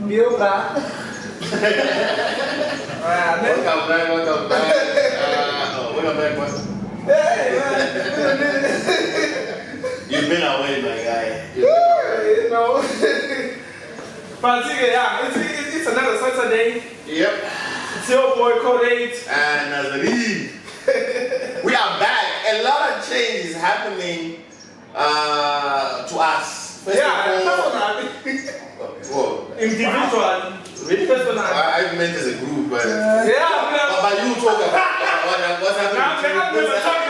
Welcome back. Welcome back. Hey, you've been away, my guy. You know. But it's another Saturday. Yep. It's your boy Code 8. And Nazarene. We are back. A lot of change is happening to us. First individual. Really? I meant as a group, but but you talk about what's happening. I was talking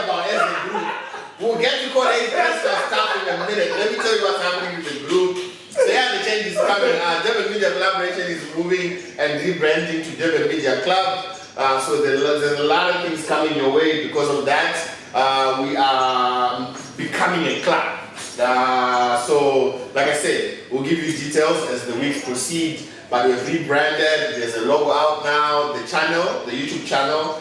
about as a group. We'll get to Code 8 stuff in a minute. Let me tell you what's happening with the group. So the change is coming. Devon Media Collaboration is moving and rebranding to Devon Media Club. So there's a lot of things coming your way because of that. We are becoming a club. So, like I said, we'll give you details as the weeks proceed. But we've rebranded. There's a logo out now. The channel, the YouTube channel.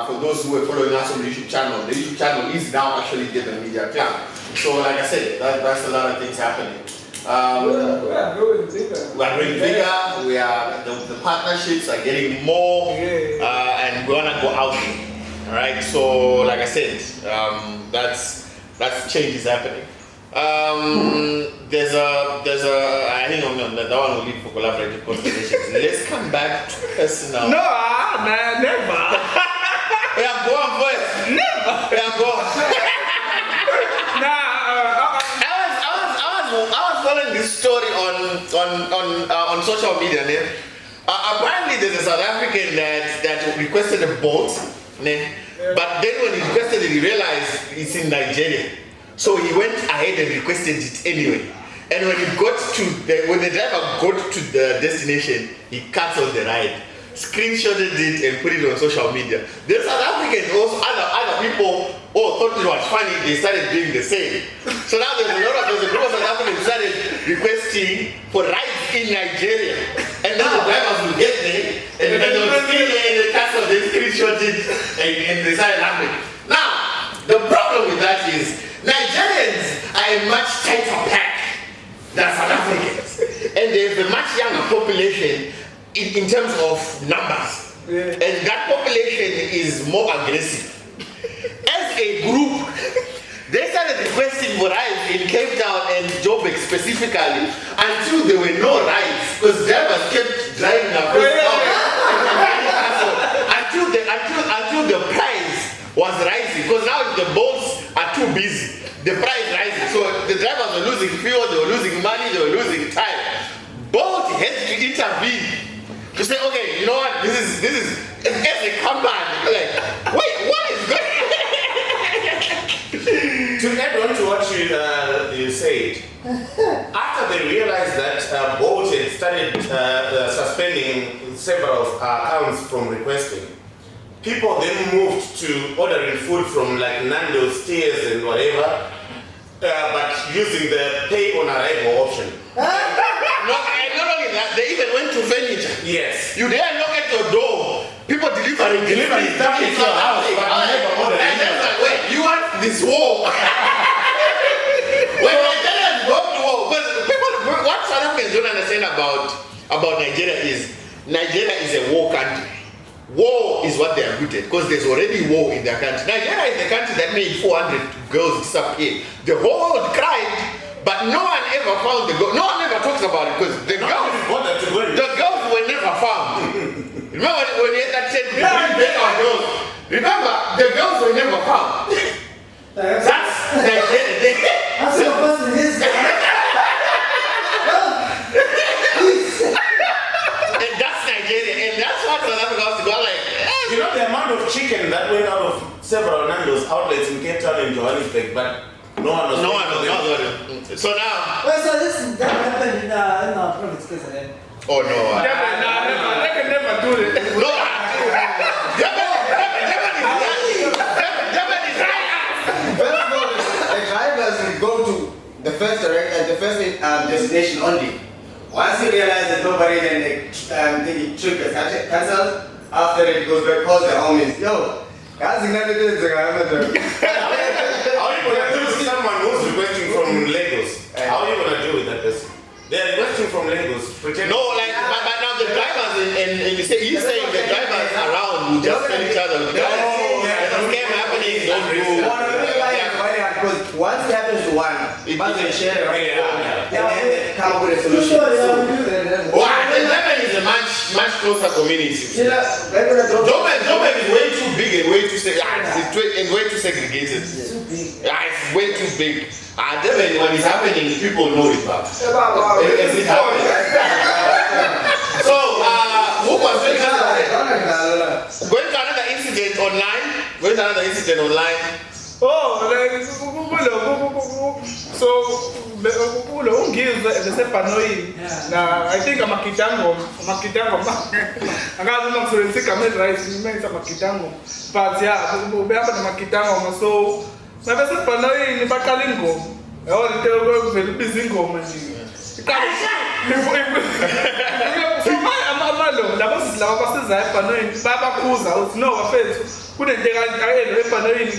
For those who are following us on the YouTube channel is now actually Devon Media Club. So, like I said, that's a lot of things happening. We are growing bigger. We are the partnerships are getting more, and we wanna go out there. All right. So, like I said, that's change is happening. There's a I think that one will leave for collaborative conversations. Let's come back to personal. No, man, never. We are going first. Never. We are going. I was following this story on social media. Apparently, there's a South African that requested a boat, but then when he requested it, he realized it's in Nigeria. So he went ahead and requested it anyway. And when the driver got to the destination, he canceled the ride, screenshotted it and put it on social media. The South Africans also, other people thought it was funny, they started doing the same. So now there's a group of South Africans who started requesting for rides in Nigeria. And then the drivers will get there and they will cancel, they screenshot it and they started laughing. Now, the problem with that is Nigerians are a much tighter pack than South Africans. And there's a much younger population in terms of numbers. And that population is more aggressive. As a group, they started requesting for rides in Cape Town and Joburg specifically until there were no rides because drivers kept driving across until the price was rising because now the boats are too busy. The price rising, so the drivers were losing fuel, they were losing money, they were losing time. Both had to intervene to say, okay, you know what? This is as a company. Like, wait, what is going? To add on to what you said, after they realized that Bolt had started suspending several accounts from requesting, people then moved to ordering food from like Nando's, Steers and whatever, but using the pay on arrival option. Not only that, they even went to furniture. Yes. You dare knock at your door, people delivering stuff in your house. And then like, wait, you want this war? When Nigerians go to war, but people, what South Africans don't understand about Nigeria is a war country. War is what they are good at because there's already war in their country. Nigeria is the country that made 400 girls disappear. The whole world cried, but no one ever found the girl. No one ever talks about it because the girls were never found. Remember when you had that said, remember, the girls were never found. That's Nigeria. That's your person is. You know the amount of chicken that went out of several Nando's outlets in Cape Town and Johannesburg, but no one was. So now. Well, so this that happened in our province, again. Oh no. They can never do it. No. The drivers will go to the first destination only. Once you realize that nobody then the trip is cancelled. After it goes back, calls their homies. Yo, guys, someone who's requesting Because once it happens to one, It- once they share it, Yeah. and then they come up with a solution. Wow, the Lebanon is a much closer community. Joburg is way too big and way too way too segregated. Yeah, it's way too big. Then when it's happening, people know it. It happens. So, who was going to another incident online? Going to another incident online. So ulo ungizwe besebhanoyini na I think amagitango angazi uma ngisebenzisa igama right imenza amagitango but yeah ubehamba namagitango so nabesebhanoyini baqala ingoma yabo into yokuvela ibiza ingoma nje iqala amalo labo silabo basiza ebhanoyini babakhuza uthi no bafethu kunento ekayelo ebhanoyini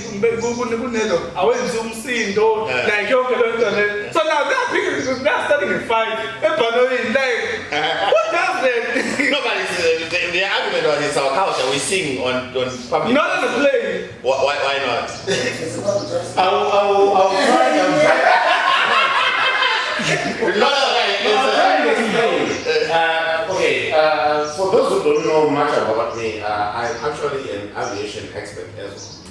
kunelo awenzi umsindo like yonke le nto le so now they're starting a fight ebhanoyini like what does that No, but the argument was it's our culture. We sing on public. not on the plane Why not? I'll try. Okay, for those who don't know much about me, I'm actually an aviation expert as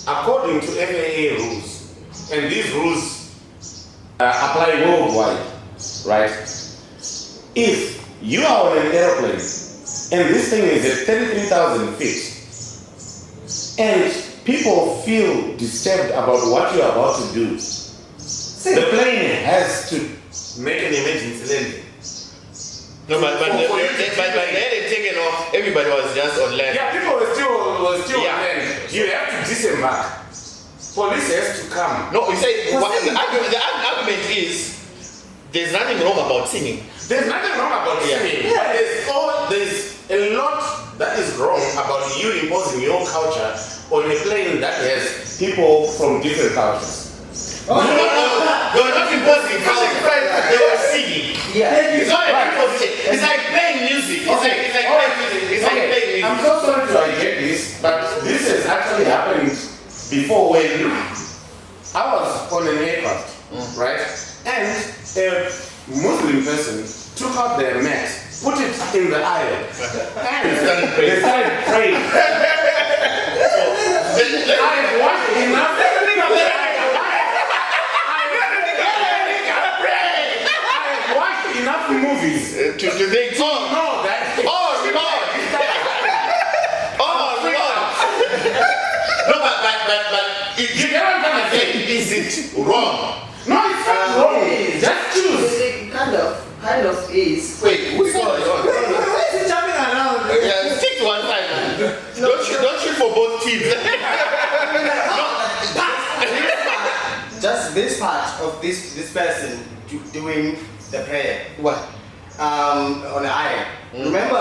well. According to FAA rules, and these rules apply worldwide, right? If you are on an airplane and this thing is at 33,000 feet and people feel disturbed about what you're about to do, the plane has to make an emergency landing. No, but they had it taken off. Everybody was just on land. Yeah, people were still Yeah. on land. You have to disembark. Police has to come. No, you say the argument is there's nothing wrong about singing. There's nothing wrong about singing. Yeah. But there's a lot that is wrong about you imposing your culture on a plane that has people from different cultures. They were not imposing culture. They were singing. Yeah. It's not an imposition. It's like playing music. It's like playing music. It's like playing music. I'm so sorry to hijack this, but this has actually happened before when I was on an aircraft, right? And a Muslim person took out their mat, put it in the aisle, and they started praying. I've watched enough. I've watched enough movies To think, know that. oh Lord. No, but You get what I'm trying to say? is it wrong? No, it's not wrong. Just choose. It kind of is. Wait, who's on? Why is he jumping around? Yeah, stick to one side, man. Don't shoot for both teams. Just this part of this person doing the prayer. What? On the aisle. Remember,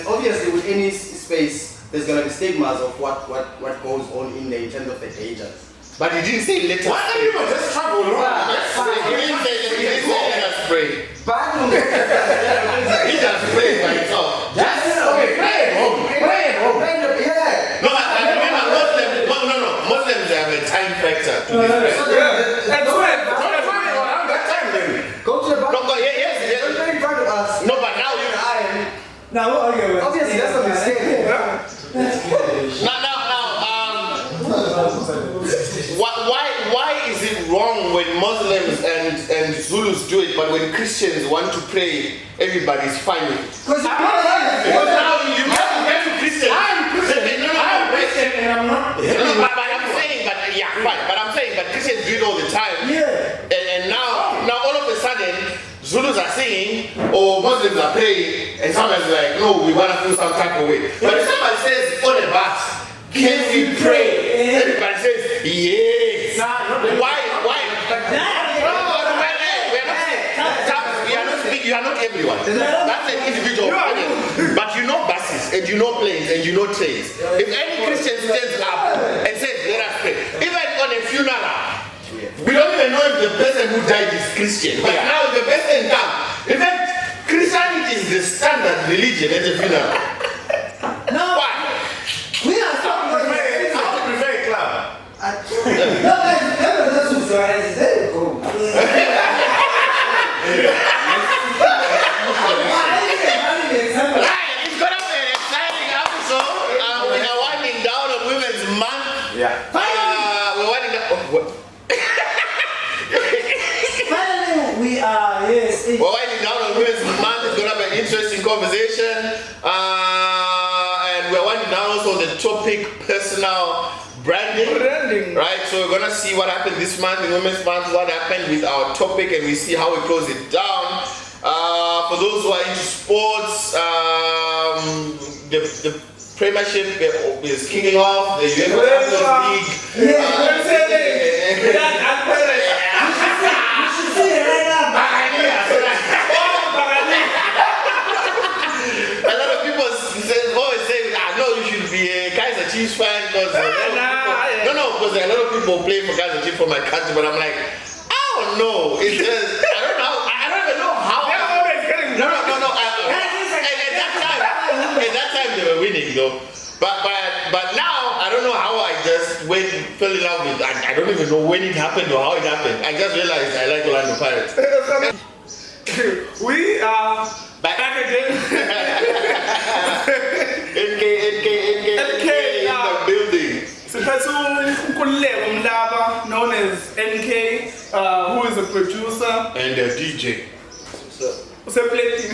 obviously with any space, there's gonna be stigmas of what goes on in there in terms of the dangers. But he didn't say let us Why don't people just travel around? He didn't say let us pray. But He just prayed by himself. Just pray at home. Pray at home. yeah. No, but remember, Muslims have a time factor to this prayer. that's why Don't travel around that time then. Go to the back. No, but yes. Don't pray in front of us. No, but now you. Now, okay, Obviously, that's what we say. Why is it wrong when Muslims and Zulus do it, but when Christians want to pray, everybody's fine with it? Because Because now you have to get to Christians. I'm Christian. I'm Christian and I'm not. But I'm saying, but Christians do it all the time. Yeah. And now all of a sudden, Zulus are singing or Muslims are praying, and someone's like, no, we want to feel some type of way. But if somebody says on the bus, can we pray? Everybody says, yes. Why? You are not everyone. That's an individual opinion. But you know buses, and you know planes, and you know trains. If any Christian stands up and says, let us pray, even on a funeral, we don't even know if the person who died is Christian. But now the person comes. In fact, Christianity is the standard religion at a funeral. No, Why? we are I would prefer a club. No, guys, remember, close your eyes. There you go. Right, it's gonna be an exciting episode. We are winding down on Women's Month. Yeah. We're winding down. Finally, we are, yes. We're winding down on Women's Month. It's gonna be an interesting conversation. And we're winding down also on the topic personal branding. Right, so we're gonna see what happened this month in Women's Month, what happened with our topic, and we see how we close it down. For those who are into sports, the Premiership is kicking off. The UEFA Champions League. A lot of people always say, "No, you should be a Kaiser Chiefs fan because because a lot of people play for Kaiser Chiefs for my country." But I'm like, I don't know. It's just I don't know. I don't even know how. No. At that time they were winning though. But now I don't know how I just fell in love with. I don't even know when it happened or how it happened. I just realized I like Orlando Pirates. We are back again. NK in the building. Siphethe uNkululeko Mlaba, known as NK, who is a producer And a DJ. useplating.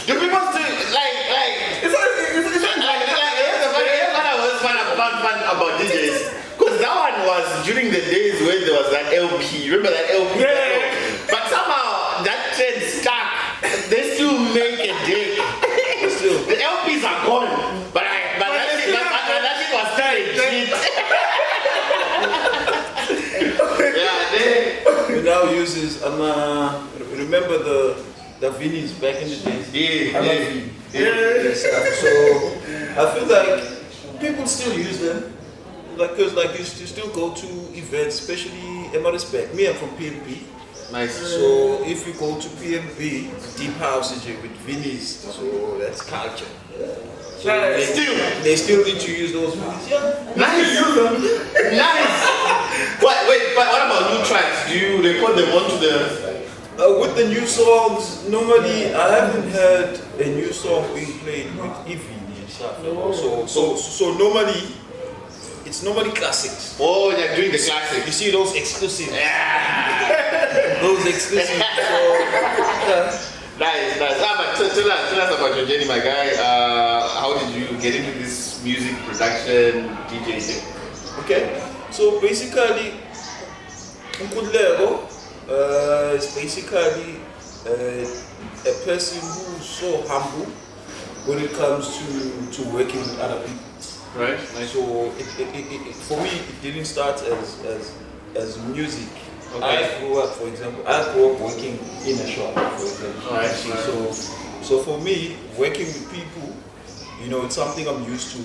Do people still like It's what I was fun about DJs? Because that one was during the days when there was that LP. Remember that LP? Yeah. But somehow that trend stuck. They still make a day. The LPs are gone. But that thing was starting cheap. We now uses remember the Vinnies back in the days. I love Vini. So I feel like people still use them, because you still go to events, especially respect. Me, I'm from PMP. Nice. So if you go to PMP, deep house is with Vinnies, so that's culture. So they still need to use those Vinnies. Yeah. Nice. Nice. Wait, but what about new tracks? Do you record them onto the? With the new songs, normally I haven't heard a new song being played with Evie and stuff. So normally it's normally classics. Oh, they're doing the classic. You see those exclusives. Yeah. Those exclusives. Nice. But tell us about your journey, my guy. How did you get into this music production, DJ thing? Okay. So basically, Nkudlego is basically a person who's so humble when it comes to working with other people. Right. Nice. So for me, it didn't start as music. Okay. I grew up working in a shop, for example. Right. So for me, working with people, it's something I'm used to.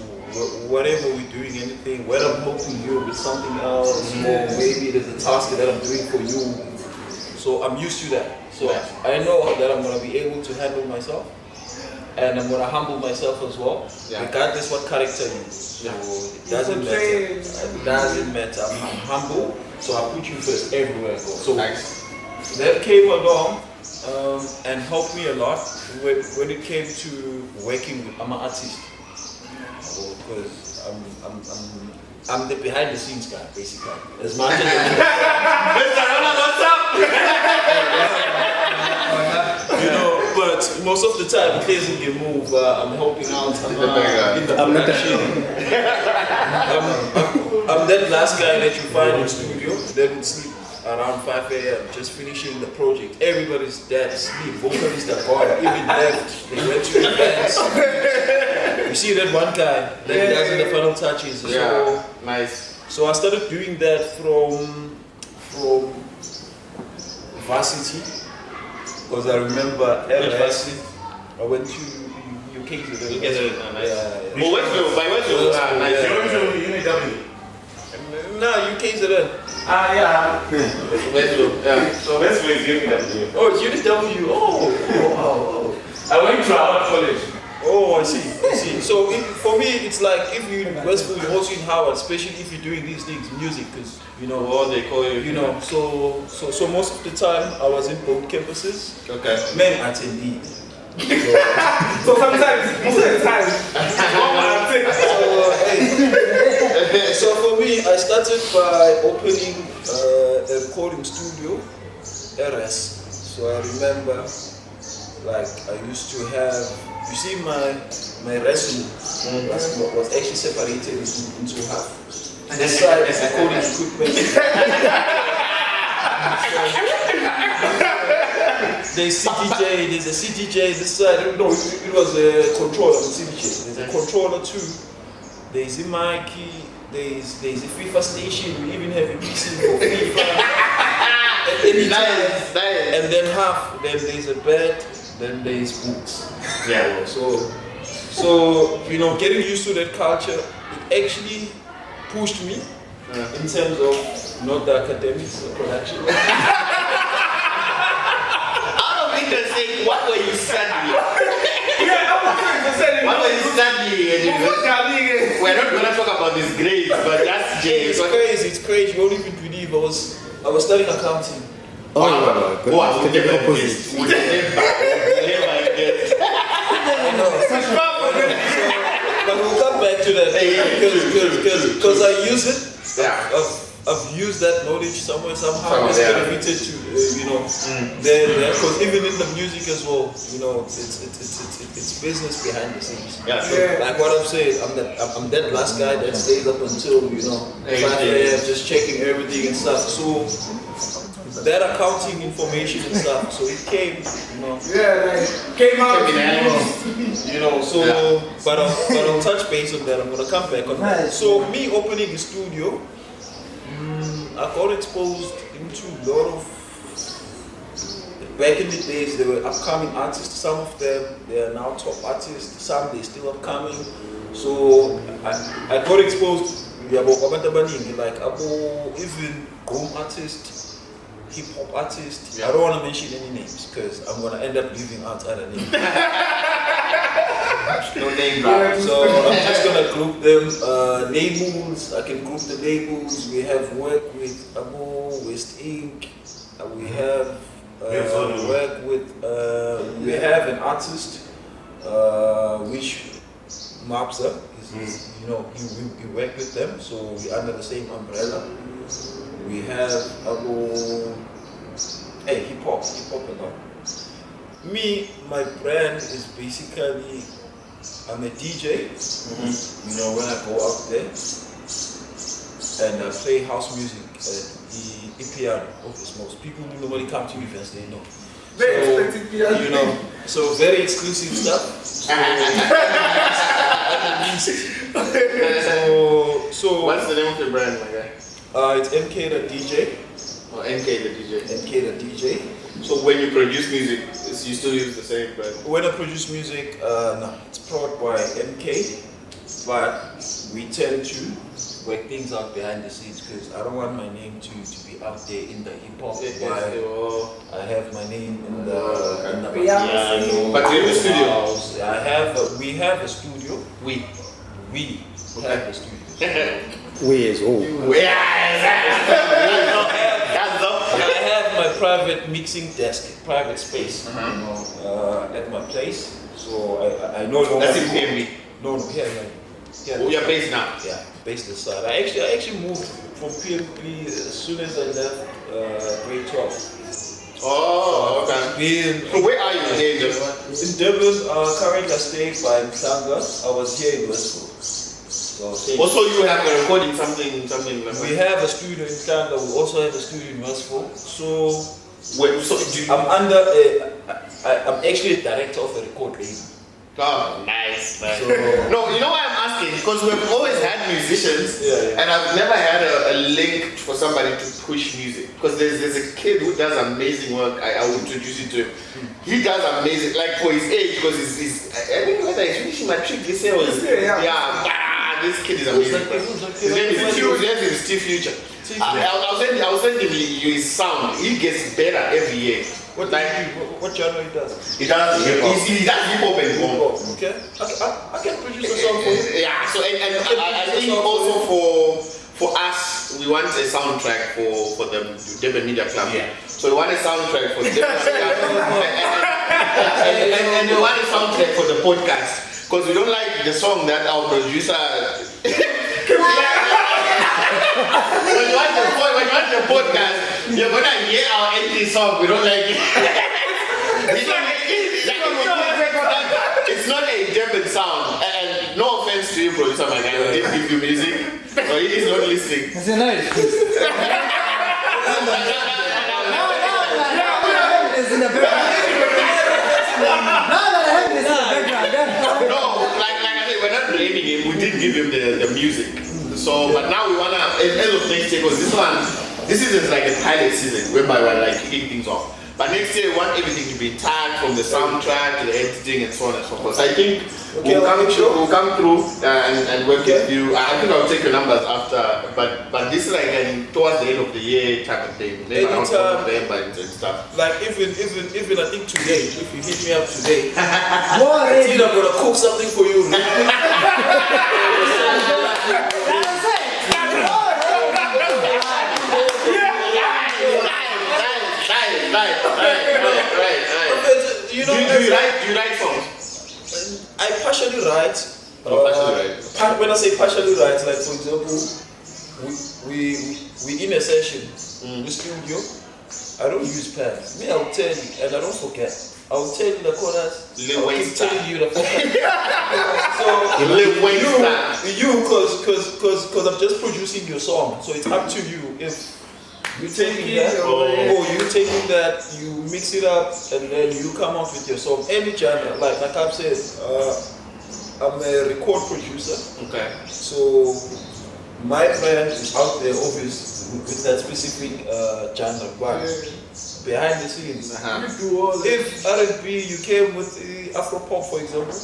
Whatever we're doing, anything, whether I'm helping you with something else, or maybe there's a task that I'm doing for you. So I'm used to that. So I know that I'm gonna be able to handle myself, and I'm gonna humble myself as well, regardless what character you use. So it doesn't matter. It doesn't matter. I'm humble, so I put you first everywhere I go. So that came along and helped me a lot when it came to working with. I'm an artist, because I'm the behind the scenes guy, basically. As much as what's up? but most of the time, it doesn't get moved. I'm helping out. I'm not the I'm that last guy that you find in the studio that would sleep around 5 a.m. just finishing the project. Everybody's dead asleep. Vocalists are gone. Even left. They went to events. You see that one guy that does the final touches. Yeah. Nice. So I started doing that from varsity, because I remember at varsity I went to UK to the nice. Oh, Westfield, by Westfield. Nice. You went to UNW? No, UK to the. Yeah. Westfield. Yeah. So Westfield is UNW. Oh, it's UNW. Oh. I went to our college. Oh, Oh, I see. So for me, it's like if you're in Westville, you're also in Howard, especially if you're doing these things, music, because what they call you. So most of the time I was in both campuses. Okay. Men attendee. So sometimes, most of the time, so for me, I started by opening a recording studio, RS. So I remember, like I used to have, you see my restroom was actually separated into half. This side is recording equipment. There's CDJ, there's a CDJ this side. No, it was a controller on CDJ. There's a controller too. There's a mic, there's a FIFA station. We even have a PC for FIFA. Nice. And then there's a bed, then there's books. Yeah. So getting used to that culture, it actually pushed me in terms of not the academics or production. What were you studying? yeah, I was trying to say What were you studying? We're not gonna talk about these grades, but that's It's crazy. You won't even believe I was studying accounting. Oh my God. Would never guess. Would never guess. But we'll come back to that because I use it. Yeah. I've used that knowledge somehow it's benefited to because even in the music as well, it's business behind the scenes. Yeah. Like what I'm saying, I'm that last guy that stays up until 5 a.m. just checking everything and stuff. So that accounting information and stuff, so it came, came out. But I'll touch base on that. I'm gonna come back on that. So me opening a studio, I got exposed into a lot of. Back in the days, there were upcoming artists. Some of them they are now top artists. Some they still upcoming. So I got exposed. Like even home artists, hip hop artists. I don't want to mention any names because I'm gonna end up leaving out other names. No name drop. So I'm just gonna group them. Labels, I can group the labels. We have work with Abo, West Inc. We have work with. We have an artist, which Mapsa is. We work with them, so we're under the same umbrella. We have Abo. Hip hop and all. Me, my brand is basically. I'm a DJ, when I go out there and I play house music at the EPR office. Most people who normally come to events, they know. So very exclusive stuff. So what's the name of your brand, my guy? It's MK the DJ. Oh, NK the DJ. NK the DJ. So when you produce music, you still use the same brand? When I produce music, no, it's brought by MK, but we tend to work things out behind the scenes because I don't want my name to be out there in the hip hop. I have my name in the piano. But you're in the studio. We have a studio. We have a studio. We as well. I have my private mixing desk, private space, at my place. So I know. That's in PMB. No, here. Oh, you're based now. Yeah, based this side. I actually moved from PMB as soon as I left grade 12. Oh, okay. So where are you today, Durban? In Durban, currently I stay by Mhlanga. I was here in Westville. Also, you have a recording something like that. We have a studio in Mhlanga. We also have a studio in Westville. I'm actually a director of a record label. Oh, nice. No, you know why I'm asking? Because we've always had musicians, and I've never had a link for somebody to push music. Because there's a kid who does amazing work. I will introduce you to him. He does amazing, like for his age, because he's I don't know whether he's finishing matric this year or this kid is amazing. His name is Steve Future. I'll send him his sound. He gets better every year. What Like, what genre he does? he does hip hop. He does hip hop and pop. Okay, I can produce a song for you. Yeah. So and I think also for us, we want a soundtrack for the Durban Media Club. Yeah. So we want a soundtrack for the Durban Media Club, and we want a soundtrack for the podcast because we don't like the song that our producer. When you watch the podcast, you're gonna hear our entry song. We don't like it. It's not a German sound. And no offense to you, producer, my guy. I didn't give you music, but he is not listening. It's a nice. It's in the background. No, like I said, we're not blaming him. We did give him the music. So, but now we wanna end of next year because this is like a pilot season whereby we're like kicking things off. But next year we want everything to be tagged from the soundtrack to the editing and so on and so forth. So I think we'll come through and work with you. I think I'll take your numbers after, but this is like towards the end of the year type of thing. Maybe around November and stuff. Like even I think today, if you hit me up today, What? I think I'm gonna cook something for you. Right. You know, Do you write songs? I partially write. When I say partially write, like for example, we in a session, the studio. I don't use pens. Me, I'll tell you, and I don't forget. I'll tell you the chorus. I'll keep telling you the focus. Because I'm just producing your song, so it's up to you if. You taking that, or you taking that, you mix it up, and then you come out with your song. Any genre, like I've said, I'm a record producer. Okay. So my brand is out there, obviously, with that specific genre. But behind the scenes, if R&B, you came with Afro pop, for example,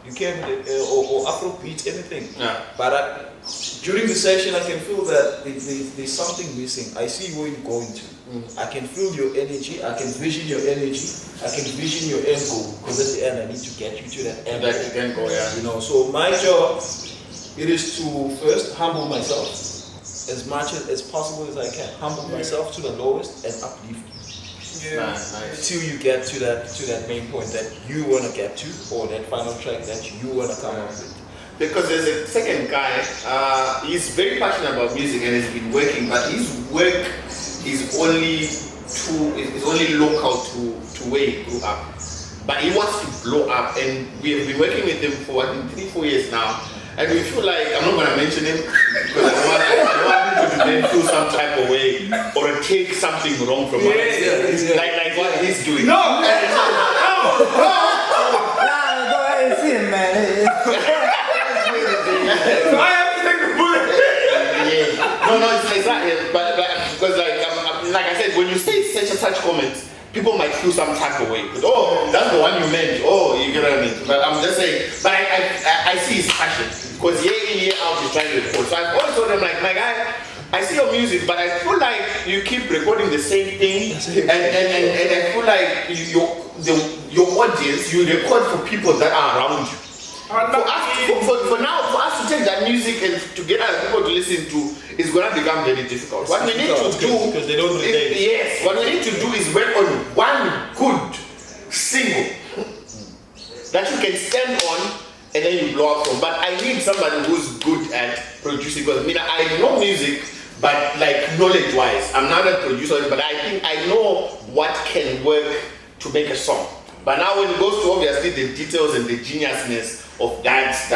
you came with or Afro beat, anything. Yeah. But during the session, I can feel that there's something missing. I see where you're going to. I can feel your energy. I can vision your energy. I can vision your end goal. Because at the end, I need to get you to that end goal. You know. So my job, it is to first humble myself as much as possible as I can. Humble myself to the lowest and uplift you. Nice. Till you get to that main point that you want to get to, or that final track that you want to come up with. Because there's a second guy, he's very passionate about music and has been working, but his work is only local to where he grew up. But he wants to blow up, and we have been working with him for I think 3-4 years now. And we feel like, I'm not gonna mention him because I don't want people to then feel some type of way or take something wrong from what I say. Like what he's doing. Go ahead and see him, man. So I have to take the bullet. Yeah. No, it's not. But because like I said, when you say such and such comments, people might feel some type of way. Oh, that's the one you meant. Oh, you get what I mean. But I'm just saying. But I see his passion because year in year out he's trying to record. So I've always told him like, my guy, I see your music, but I feel like you keep recording the same thing, and I feel like your audience, you record for people that are around you. For us to take that music and to get other people to listen to is going to become very difficult. What we need to do, because they don't relate. Yes, what we need to do is work on one good single that you can stand on and then you blow up from. But I need somebody who's good at producing, because I know music, but like knowledge-wise, I'm not a producer, but I think I know what can work to make a song. But now when it goes to obviously the details and the geniusness of that's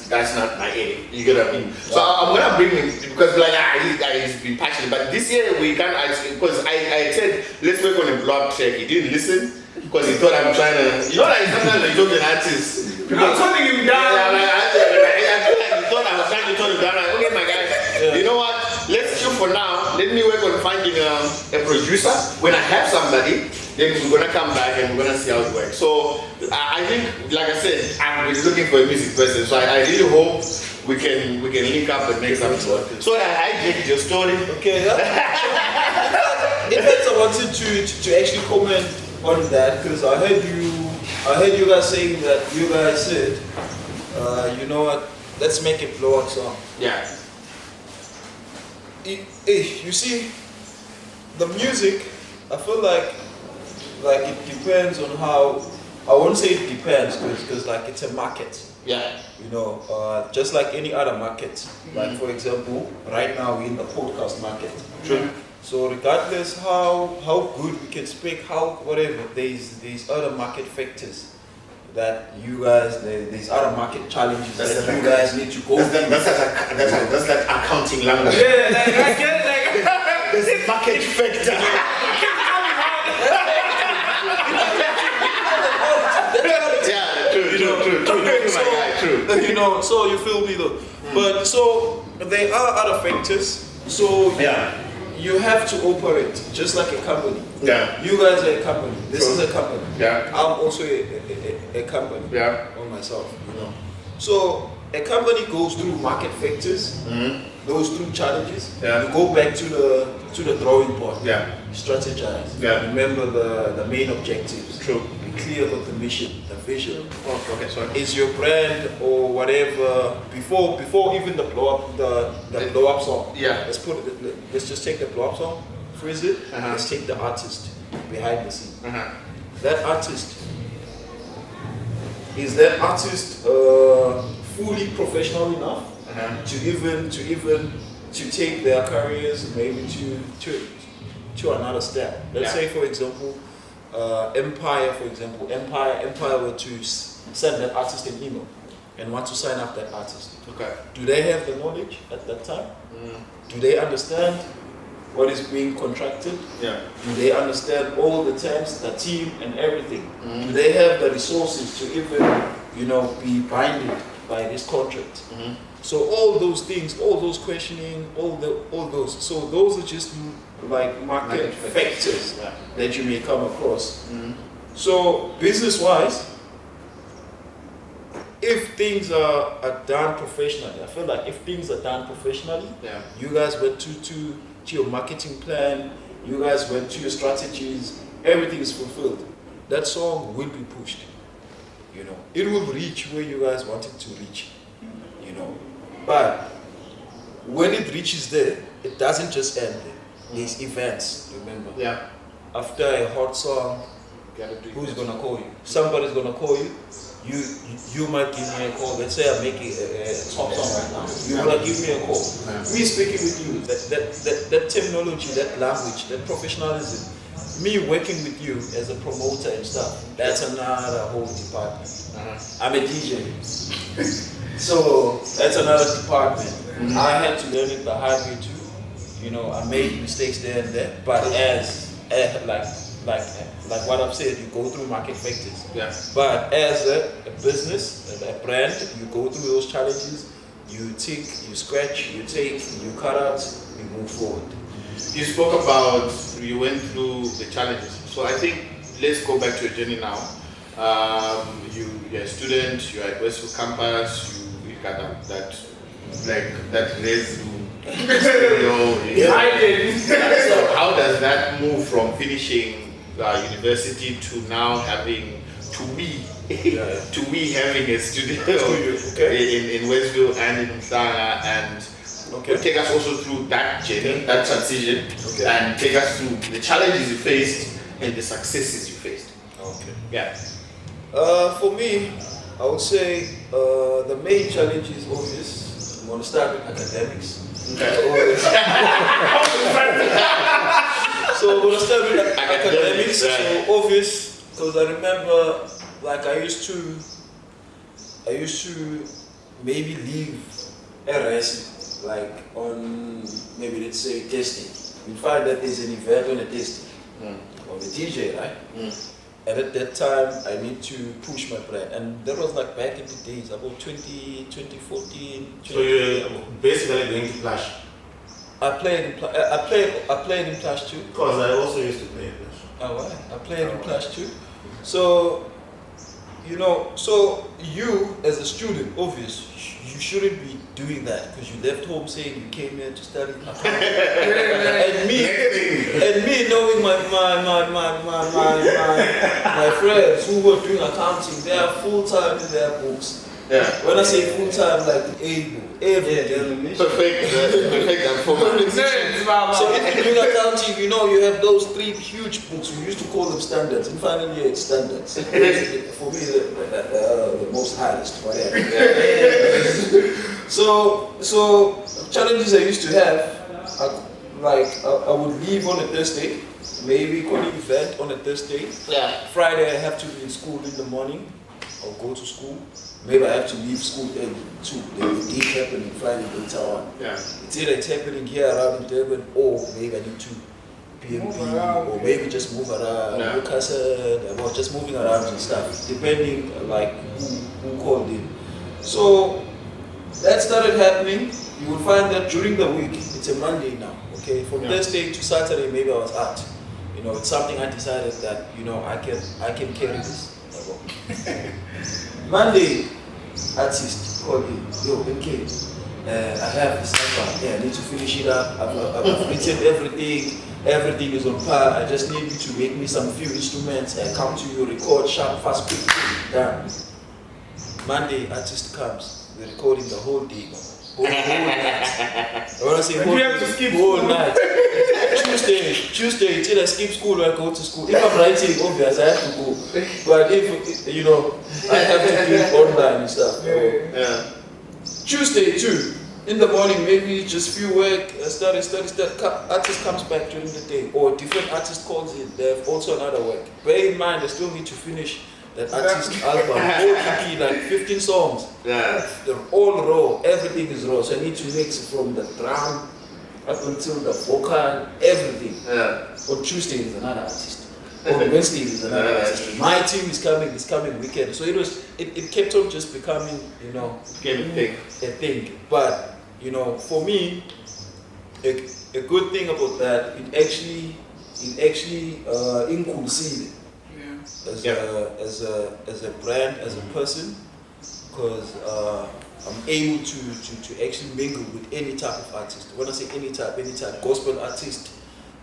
not my aim. You get what I mean? So I'm gonna bring him because he's been passionate. But this year we can't because I said let's work on a blog track. He didn't listen because he thought I'm trying to. You know, like sometimes when you talk to artists, I'm turning him down. I feel like he thought I was trying to turn him down. Like, okay, my guy, you know what? Let's chill for now. Let me work on finding a producer. When I have somebody, then we're gonna come back and we're gonna see how it works. So I think, like I said, I'm really looking for a music person. So I really hope we can link up and make something work. So I hijacked your story. Okay. In fact, I wanted to actually comment on that because I heard you guys saying that you guys said, you know what? Let's make a blow up song. Yeah. You see, the music, I feel like it depends on how. I won't say it depends because like it's a market. Yeah. You know, just like any other market. Like for example, right now we're in the podcast market. True. So regardless how good we can speak, how whatever, there's other market factors that you guys, there's other market challenges that you guys need to go through. That's like accounting language. Yeah, like I get it, like There's market factor. Yeah, true, my guy, true. You know, so you feel me though. But so there are other factors. So Yeah. you have to operate just like a company. Yeah. You guys are a company. This True. is a company. Yeah. I'm also a company. Yeah. On myself, you know. So a company goes through market factors, goes through challenges. Yeah. You go back to the drawing board. Yeah. Strategize. Yeah. Remember the main objectives. True. Be clear about the mission, the vision. Oh, okay, sorry. Is your brand or whatever before even the blow up blow up song. Yeah. Let's just take the blow up song, freeze it. Uh-huh. Let's take the artist behind the scene. Uh-huh. That artist is fully professional enough Uh-huh. to take their careers maybe to another step. Let's Yeah. say for example, Empire were to send that artist an email and want to sign up that artist. Okay. Do they have the knowledge at that time? Do they understand what is being contracted? Yeah. Do they understand all the terms, the team and everything? Do they have the resources to even, be binded by this contract? So all those things, all those questioning, all those. So those are just like market factors Yeah. that you may come across. So business-wise, if things are done professionally, I feel like if things are done professionally, Yeah. you guys went to your marketing plan, you guys went to your strategies, everything is fulfilled. That song will be pushed. It will reach where you guys want it to reach. But when it reaches there, it doesn't just end there. There's events, remember. Yeah. After a hot song, who's gonna call you? Somebody's gonna call you. You might give me a call. Let's say I'm making a top song right now. You wanna give me a call. Me speaking with you, that terminology, that language, that professionalism, me working with you as a promoter and stuff, that's another whole department. I'm a DJ. So that's another department. I had to learn it the hard way too. I made mistakes there and there, but like what I've said, you go through market factors. Yeah. But as a business, a brand, you go through those challenges, you tick, you scratch, you take, you cut out, you move forward. You spoke about you went through the challenges. So I think let's go back to your journey now. You're a student. You're at Westview campus. You got that resume. I did. So how does that move from finishing university to now having having a studio in Westview and in Mhlanga and take us also through that journey, that transition, and take us through the challenges you faced and the successes you faced. Okay. Yeah. For me, I would say the main challenge is obvious. I'm going to start with academics. So I'm going to start with academics. So obvious, because I remember, like I used to maybe leave a recipe, like on maybe let's say testing. You find that there's an event on a testing of a DJ, right? And at that time, I need to push my brand. And that was like back in the days, about 2014. So you're basically going to Flash? I played in Flash too. Because I also used to play Flash. Oh, right. I played in Flash too. So, so you as a student, obvious, you shouldn't be doing that because you left home saying you came here to study. And me, And me knowing my friends who were doing accounting, they are full time in their books. Yeah. When I say full time, like able, every day. Perfect and formal. So if you're doing accounting, you know you have those 3 huge books. We used to call them standards. And finally, it's standards. For me, the most highest, whatever. So challenges I used to have, I would leave on a Thursday, maybe go to an event on a Thursday. Yeah. Friday I have to be in school in the morning, or go to school. Maybe I have to leave school early too. There's a gig happening Friday later on. Yeah. It's either it's happening here around in Durban, or maybe I need to PMP, or maybe just move around, or just moving around and stuff, depending like who called in. So that started happening. You will find that during the week, it's a Monday now. Okay, from Thursday to Saturday, maybe I was out. You know, it's something I decided that I can carry this. Monday, artist called in, yo, MK, I have this number, I need to finish it up, I've written everything is on par, I just need you to make me some few instruments, I come to you, record, sharp, fast, quick, done. Monday, artist comes, we're recording the whole day, whole night. I want to say whole night. Tuesday, till I skip school or I go to school. If I'm writing, obvious, I have to go. But if, I have to do it online and stuff. Yeah. Tuesday too, in the morning, maybe just few work, study. Artist comes back during the day, or different artist calls in, they have also another work. Bear in mind, I still need to finish that artist album, whole EP, like 15 songs. Yeah. They're all raw, everything is raw. So I need to mix from the drum up until the vocal, everything. Yeah. On Tuesday is another artist. On Wednesday is another artist. My team is coming this coming weekend. So it kept on just becoming, Became a thing. But, for me, a good thing about that, it actually includes as a brand, as a person, because I'm able to actually mingle with any type of artist. When I say any type, gospel artist,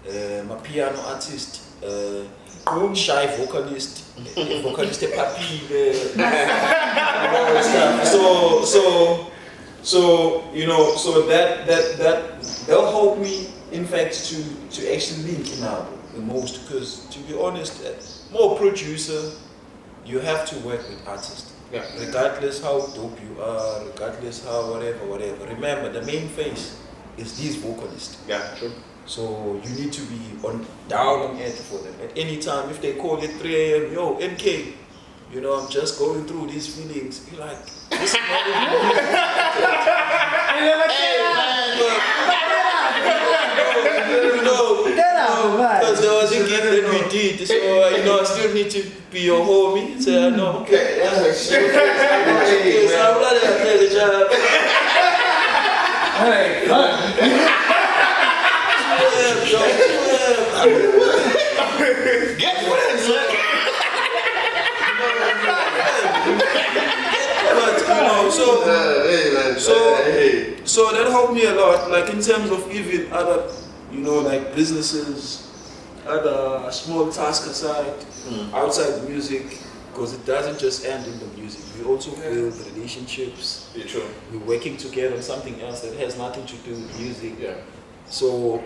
my piano artist, shy vocalist, vocalist papi, so that'll help me, in fact, to actually link in album the most, because to be honest, more producer, you have to work with artists. Yeah. Regardless how dope you are, regardless how whatever. Remember, the main face is these vocalists. Yeah, true. So you need to be down on it for them. At any time, if they call at 3 a.m., yo, NK, I'm just going through these feelings. You're like, this is not because there was a gift that we did, so I still need to be your homie. So I know, okay. Get friends, so that helped me a lot, like in terms of even other, like businesses, other small tasks aside, outside music, because it doesn't just end in the music. We also build relationships. Yeah, true. We're working together on something else that has nothing to do with music. Yeah. So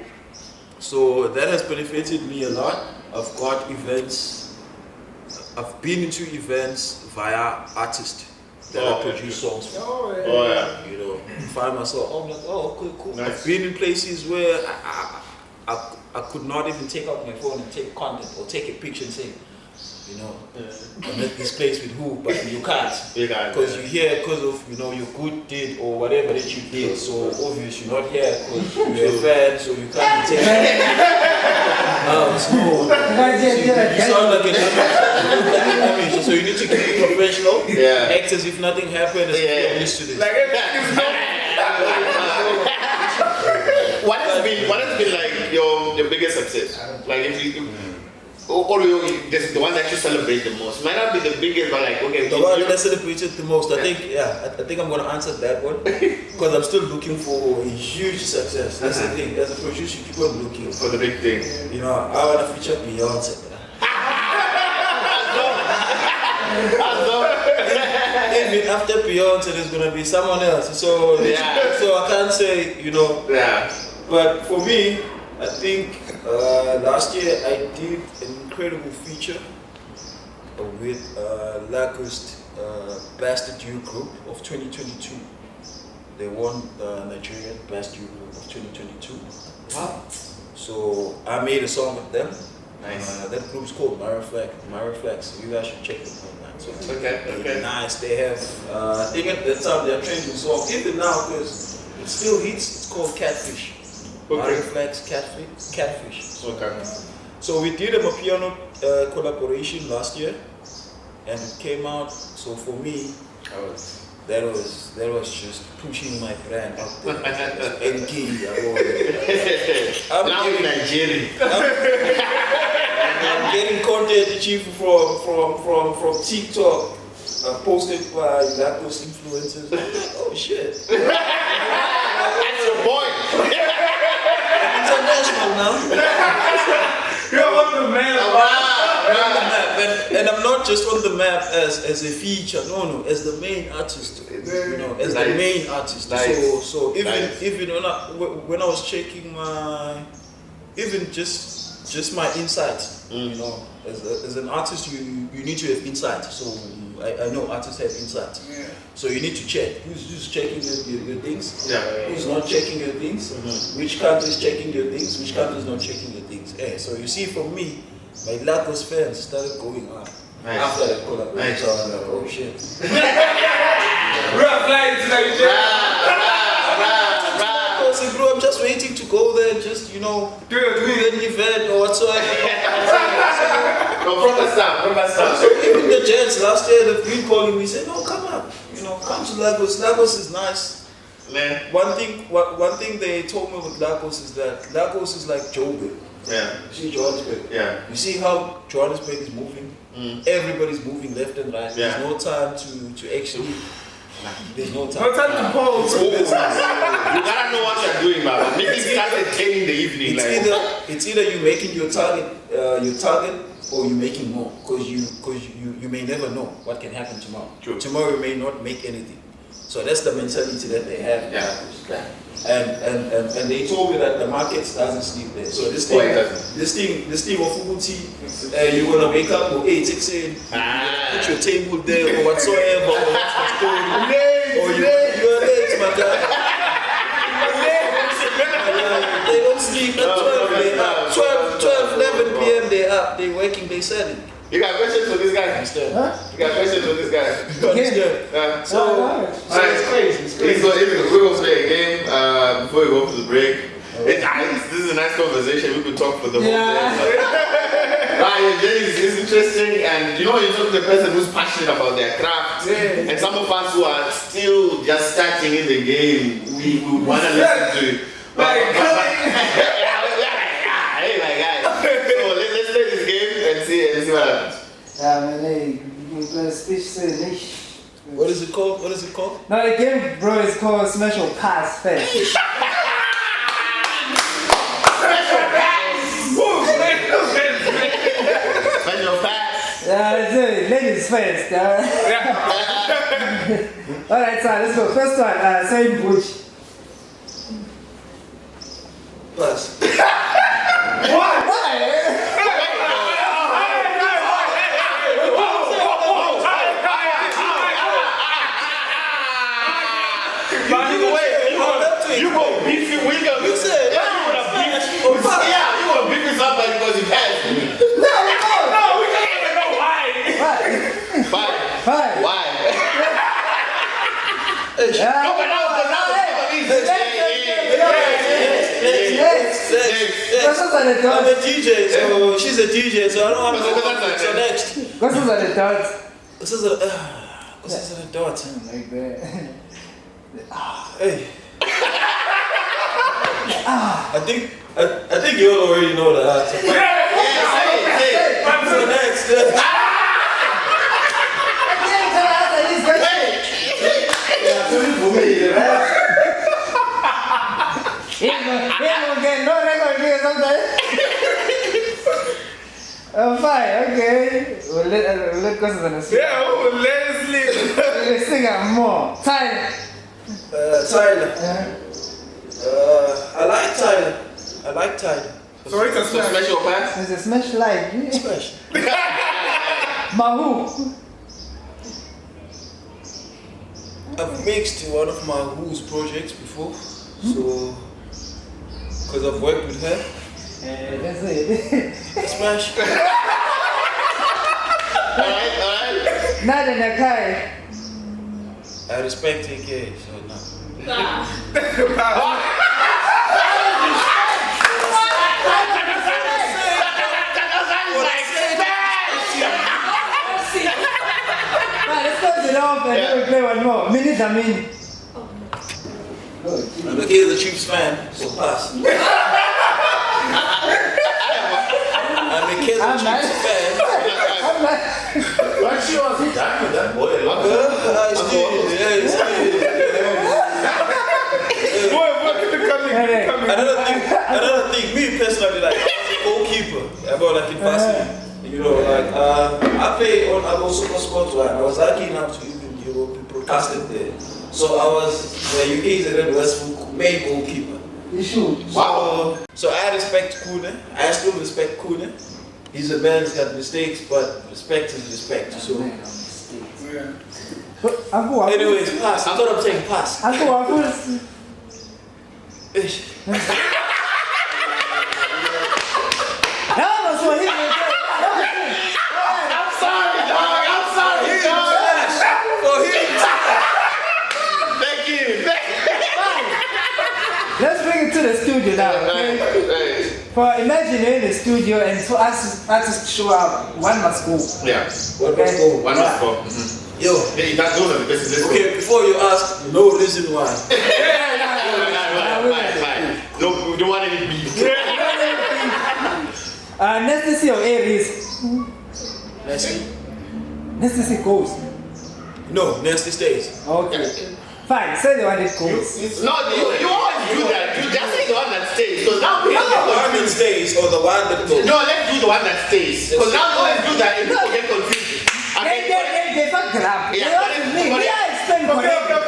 that has benefited me a lot. I've got events. I've been into events via artists that I produce songs for. Oh yeah. Find myself, I'm like, oh, cool. Nice. I've been in places where I could not even take out my phone and take content or take a picture and say, I'm at this place with who, but you can't. Because you're here because of, your good deed or whatever that you did. So obviously you're not here because you're a fan, so you can't take it. You sound like an amateur, so you need to keep it professional. Yeah. Act as if nothing happened, as if you're used to this. Like everything is what has been like your biggest success? Like if you or the one that you celebrate the most? Might not be the biggest, but like, okay. The one that I celebrated the most, I think I'm gonna answer that one because I'm still looking for a huge success. That's the thing. As a producer, you keep on looking For the big thing. You know, I wanna feature Beyonce. Even after Beyonce, there's gonna be someone else. So so I can't say, you know. Yeah. But for me, I think last year I did an incredible feature with Lagos Best Youth Group of 2022. They won the Nigerian Best Youth Group of 2022. Wow. So I made a song with them. Nice. That group's called Mariflex. You guys should check them out. So Okay. nice. They have, I think at the time they're trending song. Even now, because it still hits. It's called Catfish. Okay. Mariflex Catfish. Okay. So we did a piano collaboration last year, and it came out. So for me, that was just pushing my brand out there. NK, Now in Nigeria. I'm getting content achieved from TikTok, posted by those influencers. I'm like, oh shit. That's your boy. International now. You're on the man. And I'm not just on the map as a feature, no, as the main artist, you know, as the main artist. Nice. So even Nice. even when I was checking my, even just my insights, you know, as an artist you need to have insight. So I know artists have insight. Yeah. So you need to check who's checking your things, Yeah. who's not checking your things, which country is checking your things, which country is not checking your things. So you see, for me, my Lagos fans started going up after that collaboration. Nice. So I was like, oh shit. We're flying to Nigeria. I said, bro, I'm just waiting to go there and just, you know, do an event or whatsoever. Proper stuff. So even the Jets last year, they've been calling me, saying, no, come up, you know, come to Lagos. Lagos is nice. Man. One thing they told me with Lagos is that Lagos is like Joburg. Yeah. You see Johannesburg. Yeah. You see how Johannesburg is moving? Everybody's moving left and right. Yeah. There's no time to actually. There's no time. No time to pause. You gotta know what you're doing, man. Maybe start at 10 in the evening. It's either you making your target or you making more, because you may never know what can happen tomorrow. True. Tomorrow you may not make anything. So that's the mentality that they have. Yeah. And they told me that the market doesn't sleep there. So this thing of Ubuti, you're gonna wake up at 8, 6 a.m. Put your table there or whatsoever, or what's the story. Or you're late, my guy. They don't sleep at 12, they up. 12, 11 p.m. they up. They working, they selling. You got questions for this guy? Huh? You got questions for this guy? So it's crazy. It's crazy. We're going to play a game before we go to the break. This is a nice conversation. We could talk for the whole day. Your journey is interesting, and you know, you talk to the person who's passionate about their craft. And some of us who are still just starting in the game, we would want to listen to it. Hey, my guy. So let's play this game and see what happens. Yeah, man, hey, you can speech say nicht. What is it called? No, the game, bro, is called Smash or Pass Fest. Special pass. Yeah, it's it. Ladies first. Alright, so let's go. First one, same bush. Plus. Why? You go beef it with him. You said, you want to beef it somebody because you passed. No, we don't even know why. Why? Yeah. No, but now Questions are the I'm a dots. DJ, so she's a DJ, so I don't have to go. So next. Questions are the dots. This is a dot. Like that. Hey. I think you all already know the answer. He don't get no record here sometimes. Oh, fine, okay. We'll let questions on the screen. Yeah, let's leave. Let's sing out more. Tyler. Tyler. I like Tyler. So it's a So smash. special pass. There's a smash live. Smash. Mahu. I've mixed one of my Who's projects before, so because I've worked with her. That's it. Smash. Alright. Nada Nakai. I respect AK, so no. Let's close it off and then we play one more. Minute a minute. I'm the kid of the Chiefs fan, so pass. I'm the kid of the Chiefs fan. But she was done with that boy a lot. Another thing, me personally, like, I was a goalkeeper. About like in varsity. You know, like, I played on Abo Super Sports one. I was lucky enough to even be broadcasted there. So I was the UK's Red West main goalkeeper. You should. So I respect Kune. I still respect Kune. He's a man who's got mistakes, but respect is respect. So, anyways, pass. I thought I'm saying pass. Let's bring it to the studio now. Okay? For imagine you're in the studio and so artists show up, one must go. Yeah. What was goal? One must go. Yo. Hey, that those are the best. Let's Okay, before you ask, no reason why. Fine. No, we don't want any beef. Necessity of Aries. Necessity goes. No, Nasty stays. Okay. Fine, say the one that goes. No, you always do that. You just say the one that stays. Because now people get The one that confused. stays or the one that goes. No, let's do the one that stays. Because now you always do that and people get confused. They fucked it up. They also me. We are explaining correctly.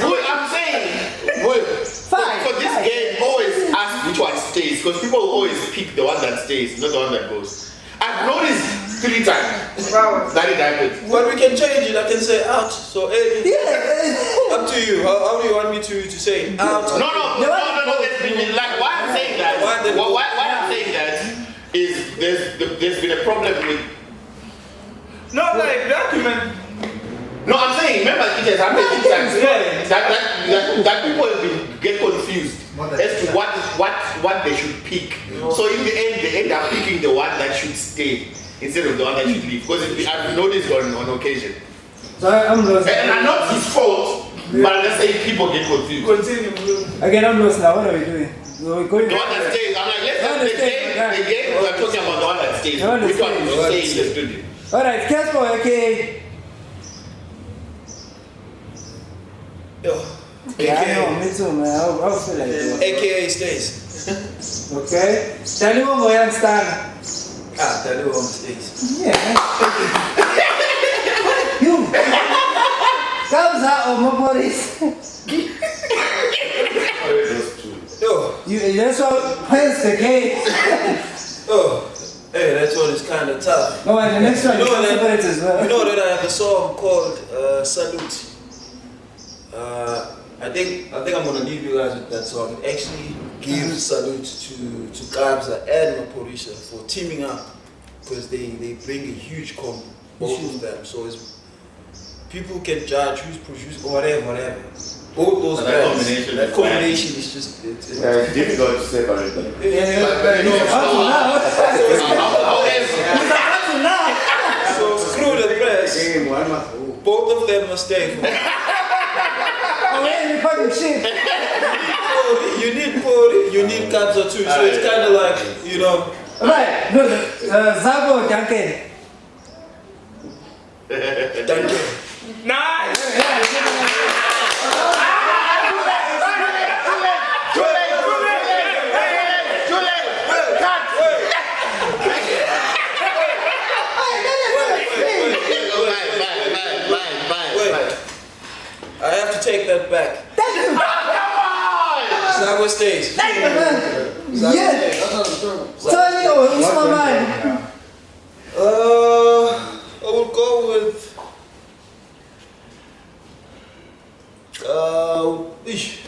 I'm saying, Fine. for this game, always ask which one stays. Because people always pick the one that stays, not the one that goes. I've noticed 3 times that it happens. But we can change it. I can say out. So, hey, up to you. How do you want me to say it? Out? No. Like why I'm saying that? Why I'm saying that is there's been a problem with. Not like document. No, I'm saying remember it has happened 3 times. That people get confused as to what they should pick. So in the end, they end up picking the one that should stay instead of the one that should leave. Because I've noticed on occasion. So I'm lost. And I'm not his fault, but I'm just saying people get confused. Continue. Again, I'm lost now. What are we doing? We're going The one that stays, I'm like, let's have the game we're talking about the one that stays. Which one will stay in the studio? Alright, Casper, okay. Yo. Yeah, I know, me too, man. I'll feel like that. AKA stays. Okay? Tell you what I understand. Tell you what stays. Yeah, man. You. Comes out of my bodies. Yo. That's what plays the game. Oh. Hey, that one is kind of tough. Oh, and the next one, You know that- as well. You know that I have a song called Salute. I think I'm gonna leave you guys with that song. It actually gives salute to Kabza and Maporisha for teaming up because they bring a huge combo, both of them. So it's, people can judge who's produced or whatever. Both those That guys, combination that is combination is just it's difficult to separate them. But you know, so screw the press. Both of them must stay. You need Pori, you need Kabza too. So it's kind of like, you know, Right, no, Zabo Duncan. Duncan. Nice. I have to take that back. Zabo stays. Yeah. Tony or Usman. I will go with.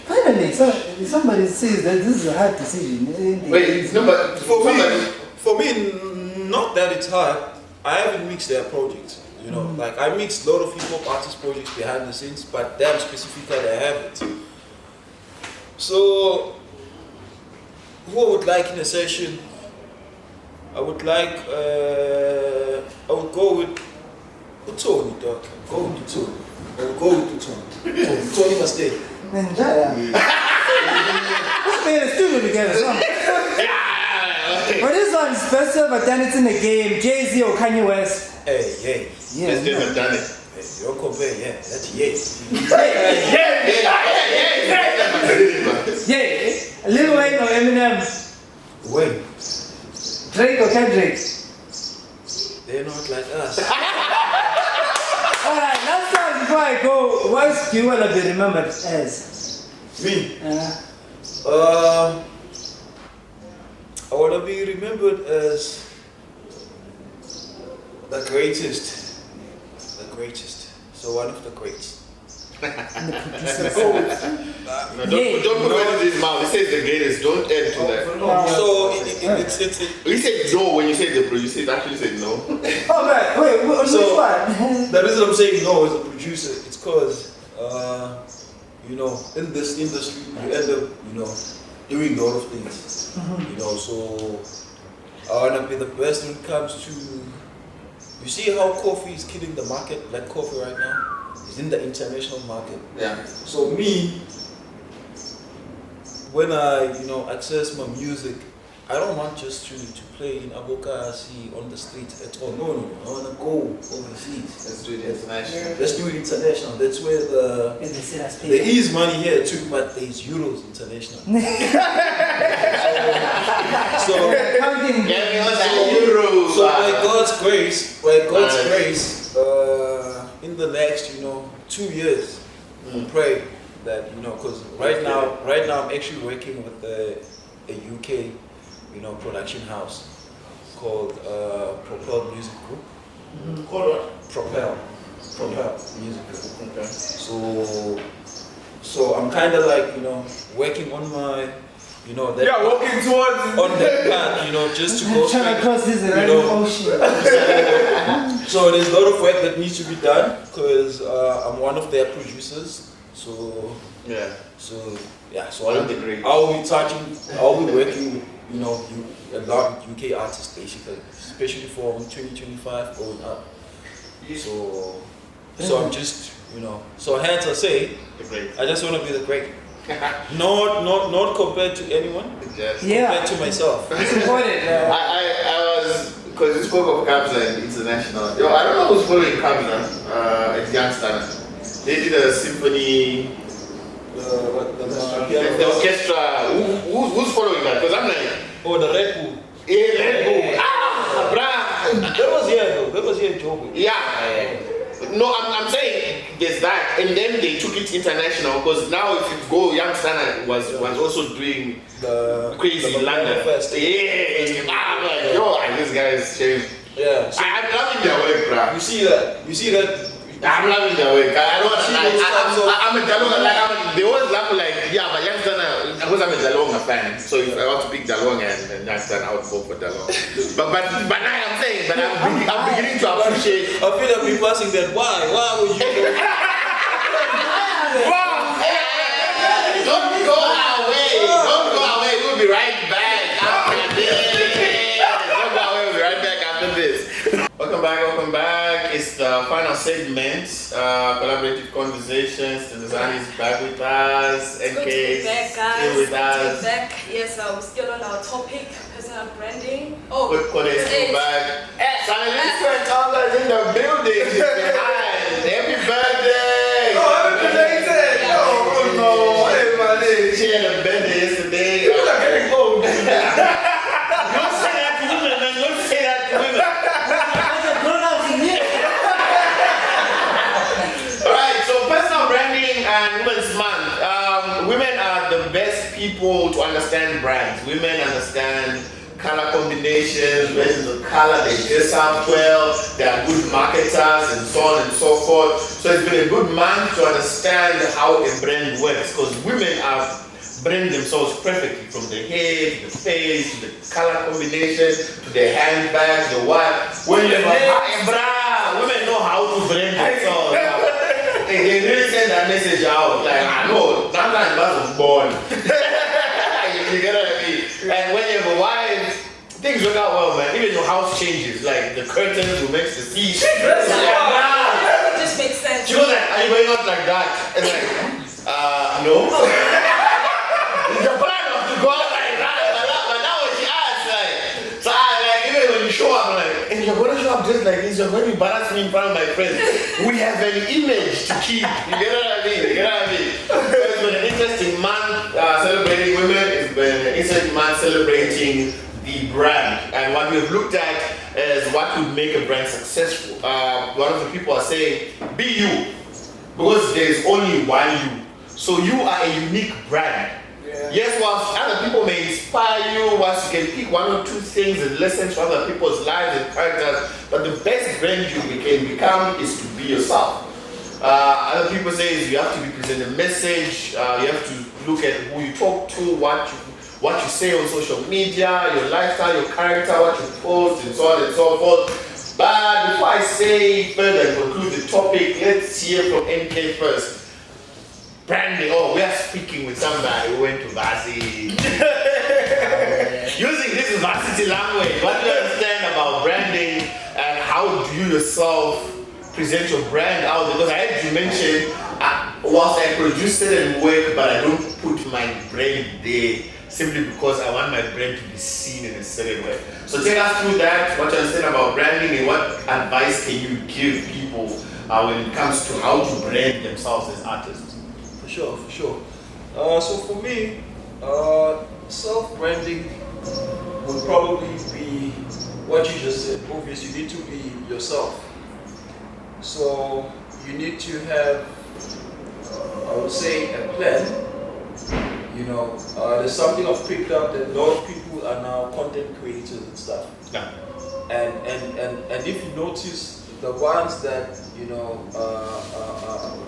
Finally, somebody says that this is a hard decision. Wait, no, but For me, not that it's hard. I haven't mixed their projects. You know, like I mixed a lot of hip hop artist projects behind the scenes, but them specifically I haven't. So, who I would like in a session? I would go with Tony, dog. Go with Tony. I will go with Tony. Tony must stay. Let's be in the studio together. But this one's special, but then it's in the game. Jay-Z or Kanye West. Hey. Yeah, let's do it, done it. Hey, you're compare, yeah. That's yay. Yeah. Lil Wayne or Eminem. Wayne. Drake or Kendrick. They're not like us. Alright, last time before I go, what do you want to be remembered as? Me? I want to be remembered as the greatest. So one of the greats. No, don't put words in his mouth. He says the greatest. Don't add to that. So it's He said no when you said the producer. He actually said no. Oh, right. Wait, which So- one? the reason I'm saying no as a producer, it's because you know, in this industry you end up, you know, doing a lot of things. You know, so I wanna be the best when it comes to, you see how coffee is killing the market, black coffee right now? It's in the international market. Yeah. So me, when I, you know, access my music, I don't want just to play in Abokasi on the streets at all. No. I want to go overseas. Let's do it international. Let's do it international. That's where there is money here too, but there's euros international. so Counting. Get me on that euro. So by God's grace, in the next, you know, 2 years, I pray that, you know, because right now I'm actually working with a UK, you know, production house called Propel Music Group. Called what? Propel Music Group. Okay. So I'm kind of like, you know, working on my, you know, that walking towards on that path, you know, just to go Trying to straight. cross this you random know. ocean. So there's a lot of work that needs to be done because I'm one of their producers. So So I'll be working with, you know, a lot of UK artists basically, especially from 2025 going up. So I'm just, you know, so hence I say, the great. I just want to be the great. Not compared to anyone, Yes. compared to myself. It's important. I was, because you spoke of Kabza and international. Yo, I don't know who's following Kabza. It's Youngster. They did a symphony. The orchestra. Who's following that? Because I'm like, The Red Bull. yeah, Red Bull. Bruh. That was here though. That was here in Joburg. Yeah. No, I'm saying there's that, and then they took it international because now if you go, Young Stana was also doing The crazy in London. Fest. Yeah, I'm like, yo, this guy is changed. Yeah. So I'm loving their work, bruh. you see that? I'm loving their work. I'm a Dalonga. They always laugh like, yeah, but Young Stana, because I'm a Dalonga fan. So if I want to pick Dalonga and Young Stana, I would go for Dalonga. but now I'm saying, but I'm beginning to appreciate. I feel like people asking that why would you? Don't go away. We'll be right back after this. Don't go away. We'll be right back after this. Welcome back. It's the final segment. Collaborative conversations. The design is back with us. It's good to be back, guys. still with Good to us. be back. Yes, we're still on our topic, personal personal branding. Oh, Put it back. Silent Callers in the building. Behind. Happy birthday. Oh, happy belated. Oh, no. Hey, man. She had a birthday yesterday. People are getting old. Don't say that to women, man. Don't say that to women. Alright, so personal branding and Women's Month. Women are the best people to understand brands. Women understand color combinations, versions of color, they dress up well, they are good marketers and so on and so forth. So it's been a good month to understand how a brand works, because women are brand themselves perfectly, from the head, to the face, to the color combination, to the handbag, the what. When you women know how to brand themselves. They really send that message out, like, I know, sometimes I was born. You get what I mean? And when you have a wife, things work out well, man. Even your house changes, like the curtains will match the seats. It just makes sense. She was like, are you going out like that? It's like, no. The plan was to go out like that, but now when she asks, like, so even when you show up, like, and you're going to show up just like this, you're going to embarrass me in front of my friends. We have an image to keep. You get what I mean? You get what I mean? So it's been an interesting month celebrating women. It's been an interesting month celebrating the brand. And what we've looked at is what would make a brand successful. One of the people are saying, be you. Because there's only one you. So you are a unique brand. Yes, whilst other people may inspire you, whilst you can pick one or two things and lessons from other people's lives and characters, but the best brand you can become is to be yourself. Other people say is you have to be presenting a message, you have to look at who you talk to, what you say on social media, your lifestyle, your character, what you post, and so on and so forth. But before I say further and conclude the topic, let's hear from NK first. Branding, we are speaking with somebody who went to varsity. Using this varsity language, what do you understand about branding and how do you yourself present your brand out? Because I heard you mention, whilst I produce certain work, but I don't put my brand there simply because I want my brand to be seen in a certain way. So take us through that, what you understand about branding and what advice can you give people when it comes to how to brand themselves as artists? For sure. So for me, self-branding would probably be what you just said. Obviously, you need to be yourself. So you need to have, I would say, a plan. You know, there's something I've picked up that a lot of people are now content creators and stuff. Yeah. And if you notice, the ones that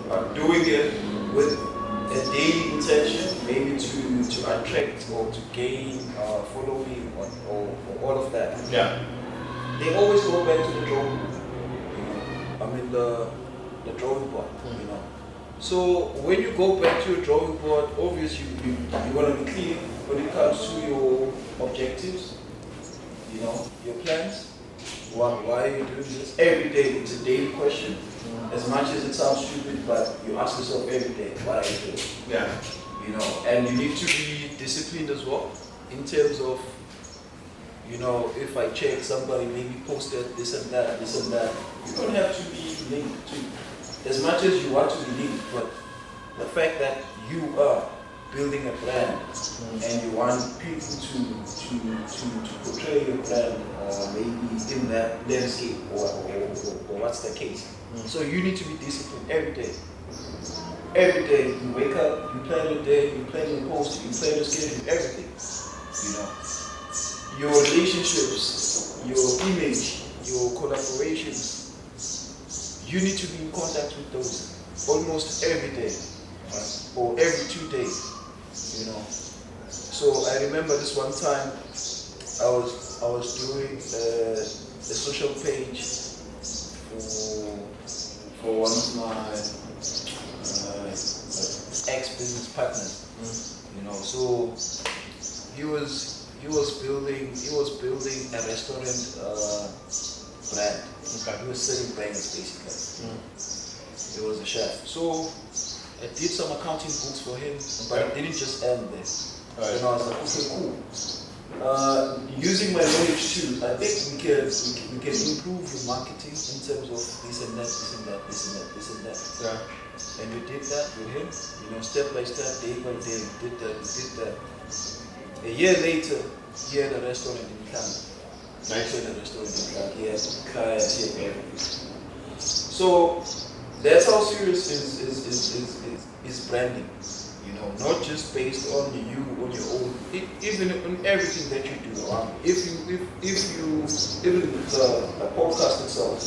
are doing it with a daily intention, maybe to attract or to gain following or all of that. Yeah. They always go back to the drawing board. I mean the drawing board. So when you go back to your drawing board, obviously you want to be clear when it comes to your objectives. Your plans. Why are you doing this? Every day, it's a daily question. As much as it sounds stupid, but you ask yourself every day, what are you doing? Yeah. And you need to be disciplined as well, in terms of, if I check somebody maybe posted this and that, you don't have to be linked to, as much as you want to be linked, but the fact that you are building a brand and you want people to portray your brand maybe in that landscape or what's the case. So you need to be disciplined every day. Every day you wake up, you plan your day, you plan your post, you plan your schedule, everything. Your relationships, your image, your collaborations, you need to be in contact with those almost every day, or every 2 days. So I remember this one time I was doing a social page for one of my ex-business partners. So he was building a restaurant brand. He was selling brands basically. He was a chef. So I did some accounting books for him, but it didn't just end there. Right. I was like, okay, cool. using my knowledge too, I think we can improve the marketing in terms of this and that, this and that, this and that, this and that. Yeah. And we did that with him, step by step, day by day, we did that. A year later, he had a restaurant in Ghana. Nice. He had a restaurant in Ghana. He had clients, he had everything. So that's how serious is branding. Not just based on you on your own, even on everything that you do. Even with a podcast itself,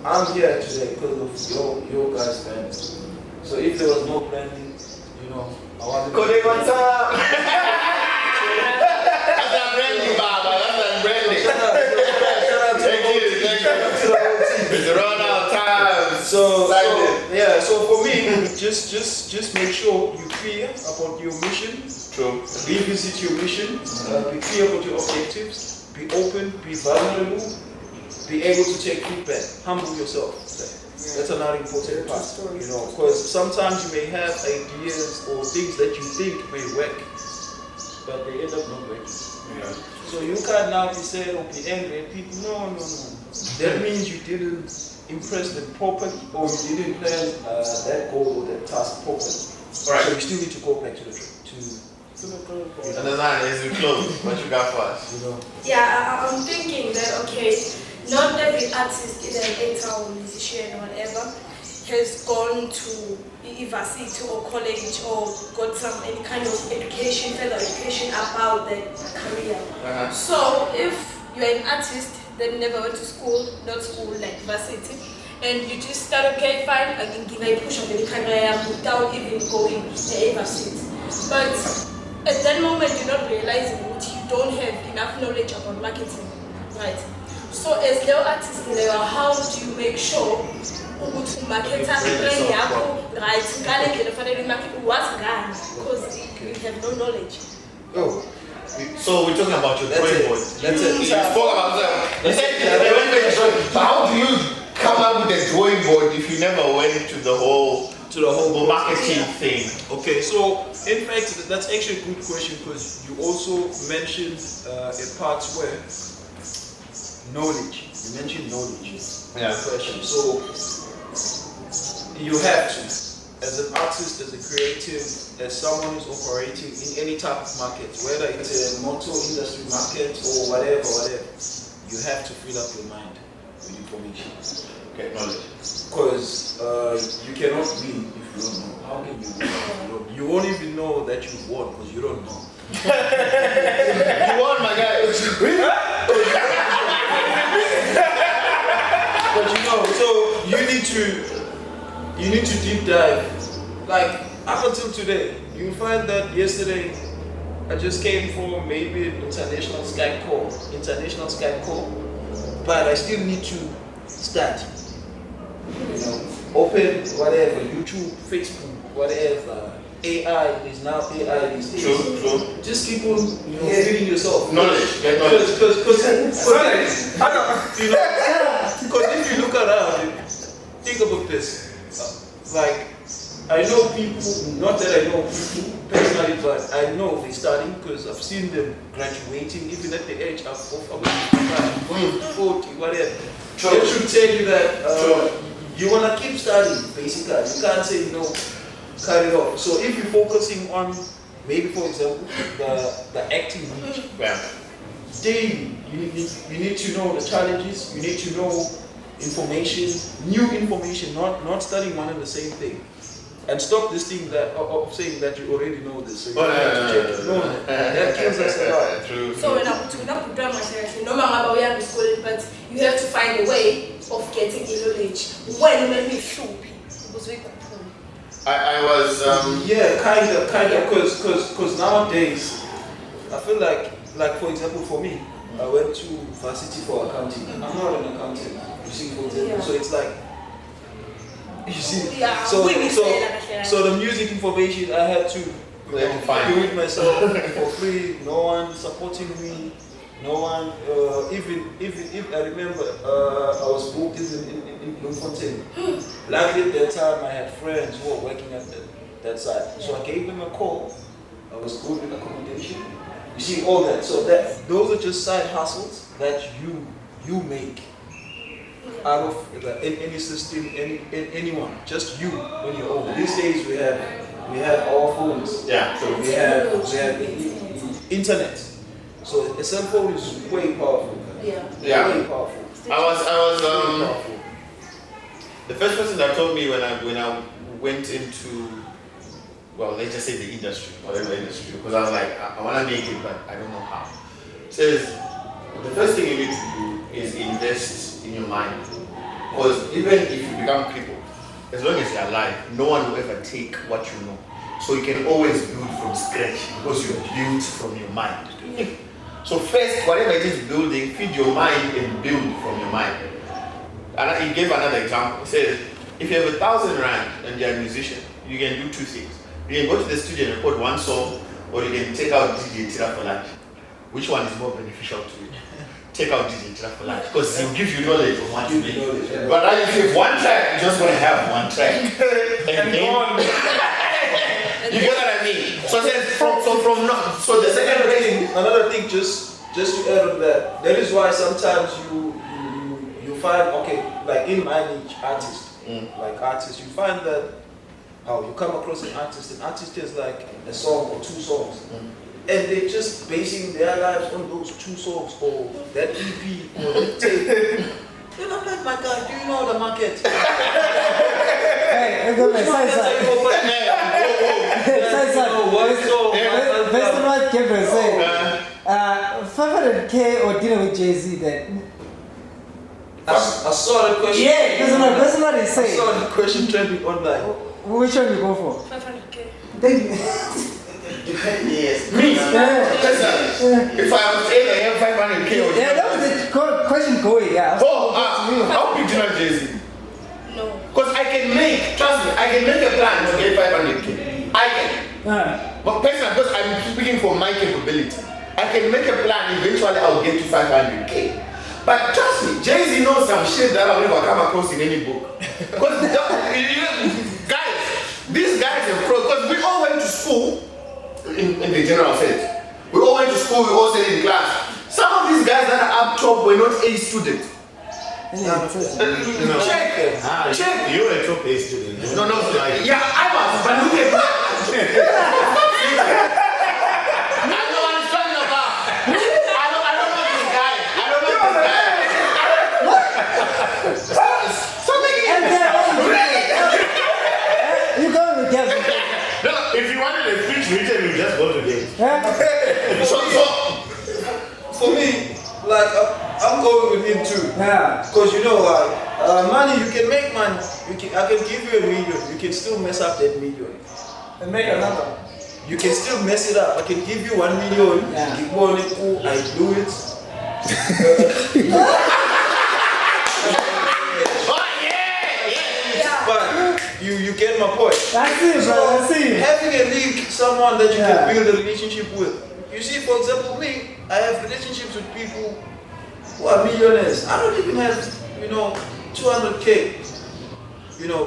I'm here today because of your guys' branding. So if there was no branding, I wanted Cody, what's up? That's not branding, Baba. That's not branding. Thank you. It's run out of time. So for me, just make sure you're clear about your mission. True. Revisit your mission. Be clear about your objectives. Be open. Be vulnerable. Be able to take feedback. Humble yourself. That's another important part. Because sometimes you may have ideas or things that you think may work, but they end up not working. Yeah. So you can't now be sad or be angry at people. No. That means you didn't impress them properly, or you didn't plan that goal or that task properly. Right. So you still need to go back to the And then as we close, what you got for us? Yeah, I'm thinking that, okay, not every artist, either an actor or musician or whatever, has gone to university or college or got any kind of education, further education about their career. So if you're an artist that never went to school, not school, like university, and you just start, okay, fine, I can give a push of any career without even going to university. But at that moment, you're not realizing that you don't have enough knowledge about marketing, right? So as Leo artist, how do you make sure ukuthi marketer brand yakho right ngale ndlela fanele market wazi ngani because you have no knowledge. So we're talking about your drawing board. That's it. You spoke about that. You said, how do you come up with a drawing board if you never went to the whole marketing thing? Okay, so in fact that's actually a good question because you also mentioned a part where knowledge. You mentioned knowledge. Yeah. Question. So you have to, as an artist, as a creative, as someone who's operating in any type of market, whether it's a motor industry market or whatever, you have to fill up your mind with information. Okay, knowledge. Because you cannot win if you don't know. How can you win? You won't even know that you won because you don't know. You won, my guy. But so you need to deep dive. Like up until today, you find that yesterday I just came for maybe an international Skype call, but I still need to start. Open whatever, YouTube, Facebook, whatever. AI is now AI these days. True. Just keep on feeding yourself. Knowledge. Because if you look around, think about this. Like, I know people, not that I know people personally, but I know they're studying because I've seen them graduating even at the age of 55, 40, whatever. That should tell you that you want to keep studying, basically. You can't say, cut it off. So if you're focusing on, maybe for example, the acting niche, daily, you need to know the challenges, you need to know information, new information, not studying one and the same thing. And stop this thing of saying that you already know this. So you have to check it. No, that kills us a lot. True. So when I'm put down my seriously, no matter we are in school, but you have to find a way of getting the knowledge. When let me show people. I was kind of, because nowadays I feel like for example for me, I went to varsity for accounting. I'm not an accountant, you see, for example. So it's like, you see, so the music information I had to do it myself for free. No one supporting me. No one, even if I remember, I was booked in Bloemfontein. Luckily at that time I had friends who were working at that side. So I gave them a call. I was good with accommodation. You see all that. So that those are just side hustles that you make out of in any system, anyone, just you on your own. These days we have our phones. Yeah. So we have internet. So a cell phone is way powerful. Yeah. Yeah. Way powerful. I was the first person that told me when I went into, well, let's just say the industry, whatever industry, because I was like, I want to make it, but I don't know how. Says the first thing you need to do is invest in your mind, because even if you become crippled, as long as you're alive, no one will ever take what you know. So you can always build from scratch because you're built from your mind. So first, whatever it is building, feed your mind and build from your mind. And he gave another example. He says, if you have 1,000 rand and you're a musician, you can do two things. You can go to the studio and record one song, or you can take out DJ Tira for lunch. Which one is more beneficial to you? Take out DJ Tira for lunch, because he'll give you knowledge of what to make. But now if you have one track, you're just going to have one track. and then, you get what I mean? So the second thing, another thing, just to add on that is why sometimes you find, okay, like in my niche, artists, you find that how you come across an artist has like a song or two songs, and they're just basing their lives on those two songs or that EP or that tape. Then I'm like, my God, do you know the market? Hey, go back, say based on what Gabriel said, 500K or dinner with Jay-Z then? I saw the question. Yeah, that's what he I said. saw the question trending online. Which one you go for? 500K. Thank you. Yes. me, if I was able to have 500K or Yeah, that was the question going, yeah. how big do you know Jay-Z? No. Because I can make, trust me, I can make a plan to get 500K. I can. But personally, because I'm speaking for my capability, I can make a plan, eventually I'll get to 500K. But trust me, Jay-Z knows some shit that I'll never come across in any book. Because guys, these guys are pro, because we all went to school in the general sense. We all went to school, we all stayed in class. Some of these guys that are up top were not A students. Check. You're a top A student. No. Yeah, I was, but look at that. I know what I'm talking about. I don't know this guy. So making it. You go with Gabriel. No, if you wanted a speech written, you just go to them. So, For me, like I'm going with him too. Yeah. Because you know, money, you can make money. I can give you $1 million. You can still mess up that $1 million. And make another. You can still mess it up. I can give you $1 million. Yeah. Keep on it. Cool. I do it. But you get my point. I see it, bro. I see it. Having a link, someone that you can build a relationship with. You see, for example, me, I have relationships with people who are millionaires. I don't even have, 200K.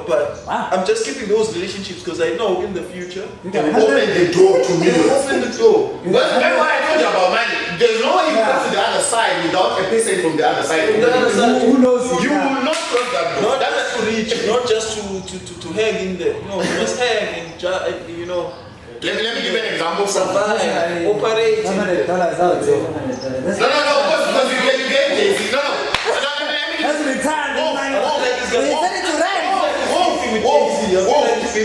But I'm just keeping those relationships because I know in the future they will open the door to me. Open the door. But remember what I told you about money? There's no way you go to the other side without a person from the other side. Who knows? You will not cross that door. Not just to reach, not just to hang in there. You must hang and Let me give an example from survive, operate. $500 because you get Jay-Z. No. That's retarded, man. You said it to rent. You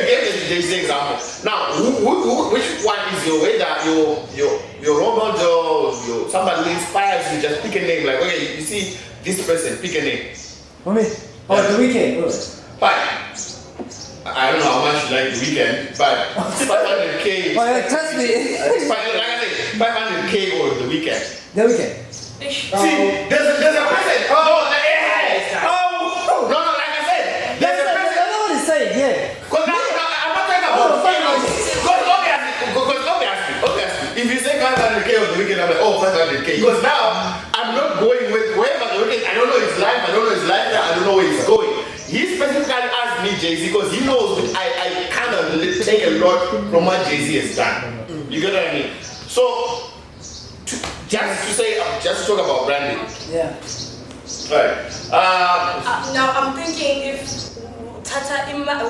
get the Jay-Z example. Now, which one is your role model, somebody who inspires you? Just pick a name. Like, okay, you see this person, pick a name. For me? The weekend. Fine. I don't know how much you like the weekend, but 500K. Trust me. Like I said, 500K or the weekend. The weekend. See, there's a person. No, like I said, there's a person. I know what he's saying, yeah. Because I'm not talking about because obviously, if you say 500K on the weekend, I'm like, 500K. Because now, I'm not going with wherever the weekend, I don't know his life, I don't know his lifestyle, I don't know where he's going. He specifically asked me Jay-Z because he knows I kind of take a lot from what Jay-Z has done. You get what I mean? So, just to talk about branding. Yeah. Right. Now I'm thinking if Tata Imali,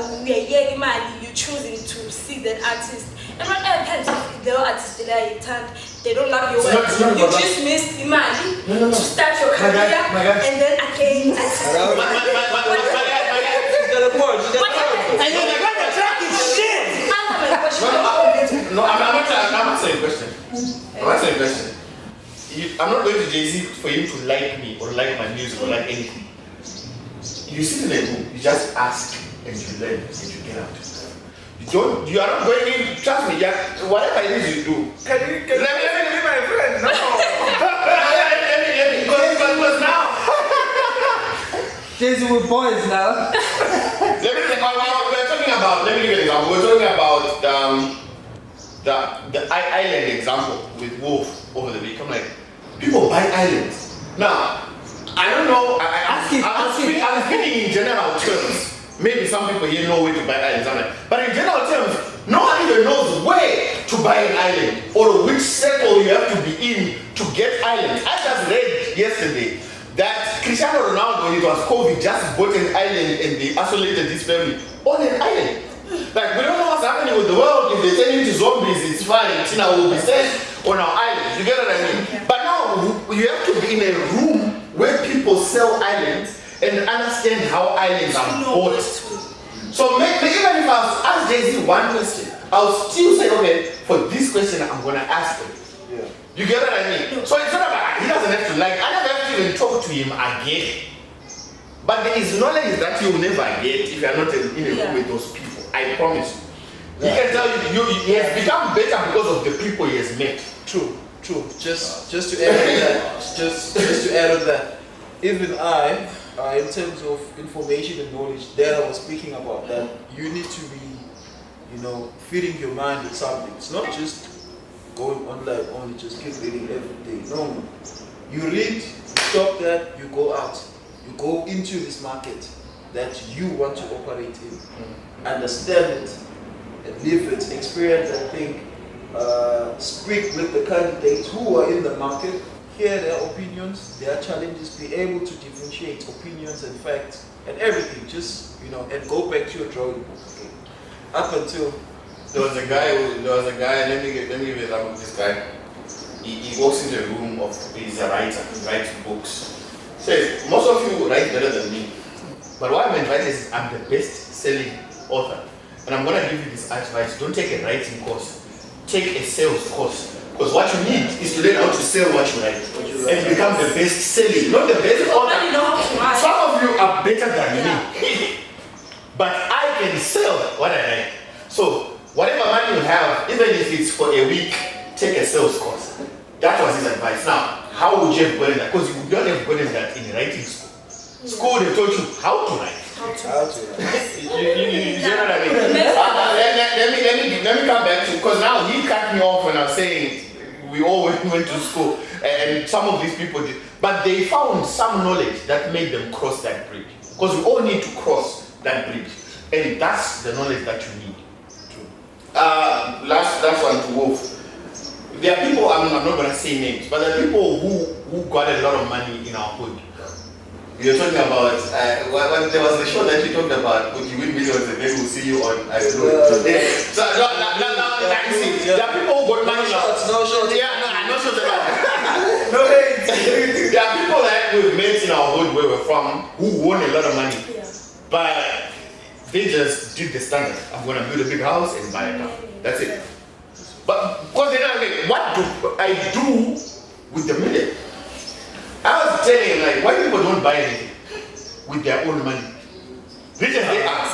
you choosing to see that artist. And not if the artist they don't love your work. You just missed Imali to start your career and then again artist. And you're the guy that track is shit. No, I'm not answering the question. I'm answering the question. I'm not going to Jay-Z for him to like me or like my music or like anything. You sit in a room, you just ask and you learn and you get out. You are not going in, trust me, whatever it is you do. Can you be my friend? No. Because now. Jason with boys now. Let me give you an example. We're talking about the island example with Wolf over the week. I'm like, people buy islands. Now, I don't know. I'm speaking in general terms. Maybe some people here know where to buy islands. I'm like, but in general terms, no one even knows where to buy an island or which circle you have to be in to get islands. I just read yesterday that Cristiano Ronaldo, it was COVID, just bought an island and they isolated his family on an island. Like, we don't know what's happening with the world. If they turn into zombies, it's fine. Tina will be safe on our island. You get what I mean? But now, you have to be in a room where people sell islands and understand how islands are bought. So maybe even if I was asked Jay-Z one question, I'll still say, okay, for this question, I'm going to ask him. Yeah. You get what I mean? So it's not about, he doesn't have to like, I never have to even talk to him again. But there is knowledge that you will never get if you are not in a room with those people. I promise you. He can tell you, he has become better because of the people he has met. True. Just to add on that, just to add on that, even I, in terms of information and knowledge, that I was speaking about, that you need to be, feeding your mind with something. It's not just going online only, just keep reading every day. No. You read, you stop that, you go out. You go into this market that you want to operate in. Understand it, and live it, experience that thing. Speak with the candidates who are in the market, hear their opinions, their challenges, be able to differentiate opinions and facts and everything. Just and go back to your drawing book. Okay. Up until There was a guy. Let me give you an example of this guy. He walks into a room he's a writer. He writes books. Says most of you write better than me, but what I'm invited is I'm the best-selling author, and I'm gonna give you this advice: don't take a writing course, take a sales course. Because what you need is to learn how to sell what you write and become the best-selling, not the best author. Some of you are better than me, but I can sell what I write. So whatever money you have, even if it's for a week, take a sales course. That was his advice. Now, how would you have gotten that? Because you would not have gotten that in writing school. School, they taught you how to write. You know what I mean? Let me come back to, because now he cut me off when I was saying we all went to school and some of these people did, but they found some knowledge that made them cross that bridge. Because we all need to cross that bridge, and that's the knowledge that you need. Last one to Wolf. There are people, I'm not going to say names, but there are people who got a lot of money in our hood. You're talking about, when there was a show that you talked about, would you win millions and then we'll see you on, I don't know. So, now, there are people who got money now. No shots. Yeah, no, I'm not sure about that. No hate. There are people that we've met in our hood where we're from who won a lot of money. But they just did the standard. I'm going to build a big house and buy a car. That's it. But because they're not like, what do I do with the million? I was telling him, like, why people don't buy anything with their own money? Rich as they are,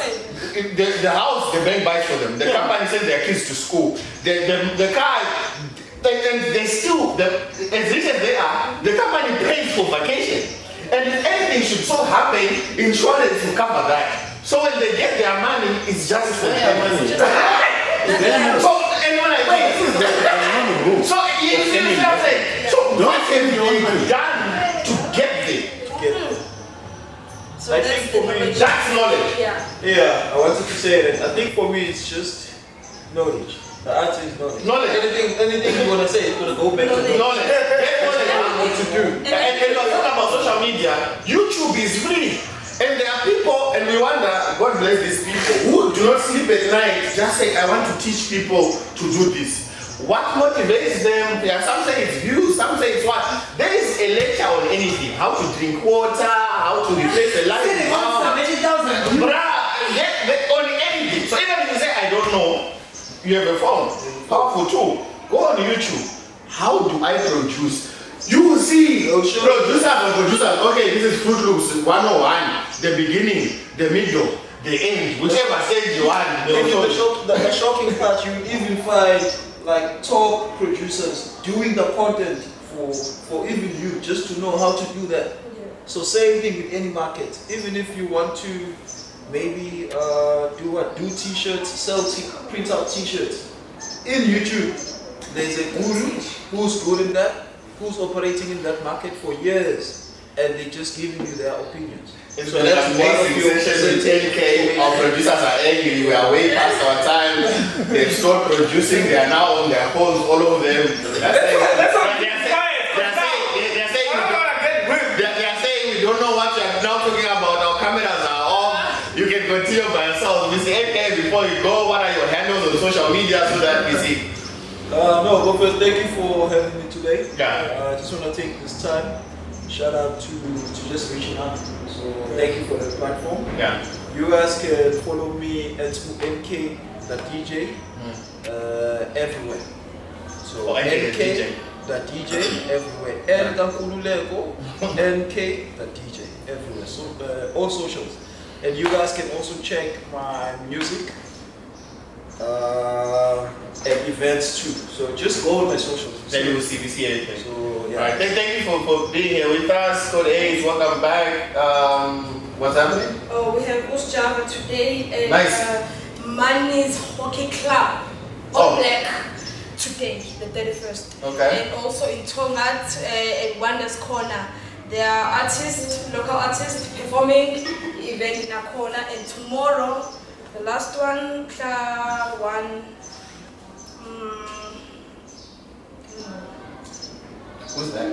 the house the bank buys for them, the company sends their kids to school, the car, and they still, as rich as they are, the company pays for vacation. And if anything should so happen, insurance will cover that. So when they get their money, it's just for their money. So, and when I wait, so you see what I'm saying? So what can be done to get there? So I think for me, that's knowledge. Yeah, I wanted to say that. I think for me, it's just knowledge. The answer is knowledge. Knowledge. Anything you wanna say is gonna go back to Knowledge. Get knowledge on what to do. And we're talking about social media. YouTube is free. And there are people, and we wonder, God bless these people, who do not sleep at night, just say, I want to teach people to do this. What motivates them? Yeah, some say it's views, some say it's what. There is a lecture on anything. How to drink water, how to replace a light bulb. On anything. So even if you say, I don't know, you have a phone. Powerful tool. Go on YouTube. How do I produce? You will see producers. Okay, this is Fruit Loops 101. The beginning, the middle, the end, whichever stage you want. The shocking part, you even find like top producers doing the content for even you, just to know how to do that. Yeah. So same thing with any market. Even if you want to maybe do t-shirts, sell print out t-shirts in YouTube, there's a guru who's good in that, who's operating in that market for years, and they're just giving you their opinions. It's so been an amazing session with 10K. Our producers are angry. We are way past our time. They've stopped producing. They are now on their phones, all of them. They're saying we don't know what you're now talking about. Our cameras are off. You can continue by yourself. We see 8K before you go. What are your handles on social media so that we see? No, but first, thank you for having me today. Yeah. I just want to take this time. Shout out to just reaching out. So thank you for the platform. Yeah. You guys can follow me at nk.dj everywhere. So nk.dj everywhere. And Kankululeko nk.dj everywhere. So all socials. And you guys can also check my music and events too. So just go on my socials. Then you will see anything. So yeah. Right. Thank you for being here with us. Code A's, welcome back. What's happening? Oh, we have Us Java today and Nice. Mani's Hockey Club on Black today, the 31st. Okay. And also in Tongat at Wonders Corner. There are artists, local artists performing event in a corner, and tomorrow the last one, Who's that?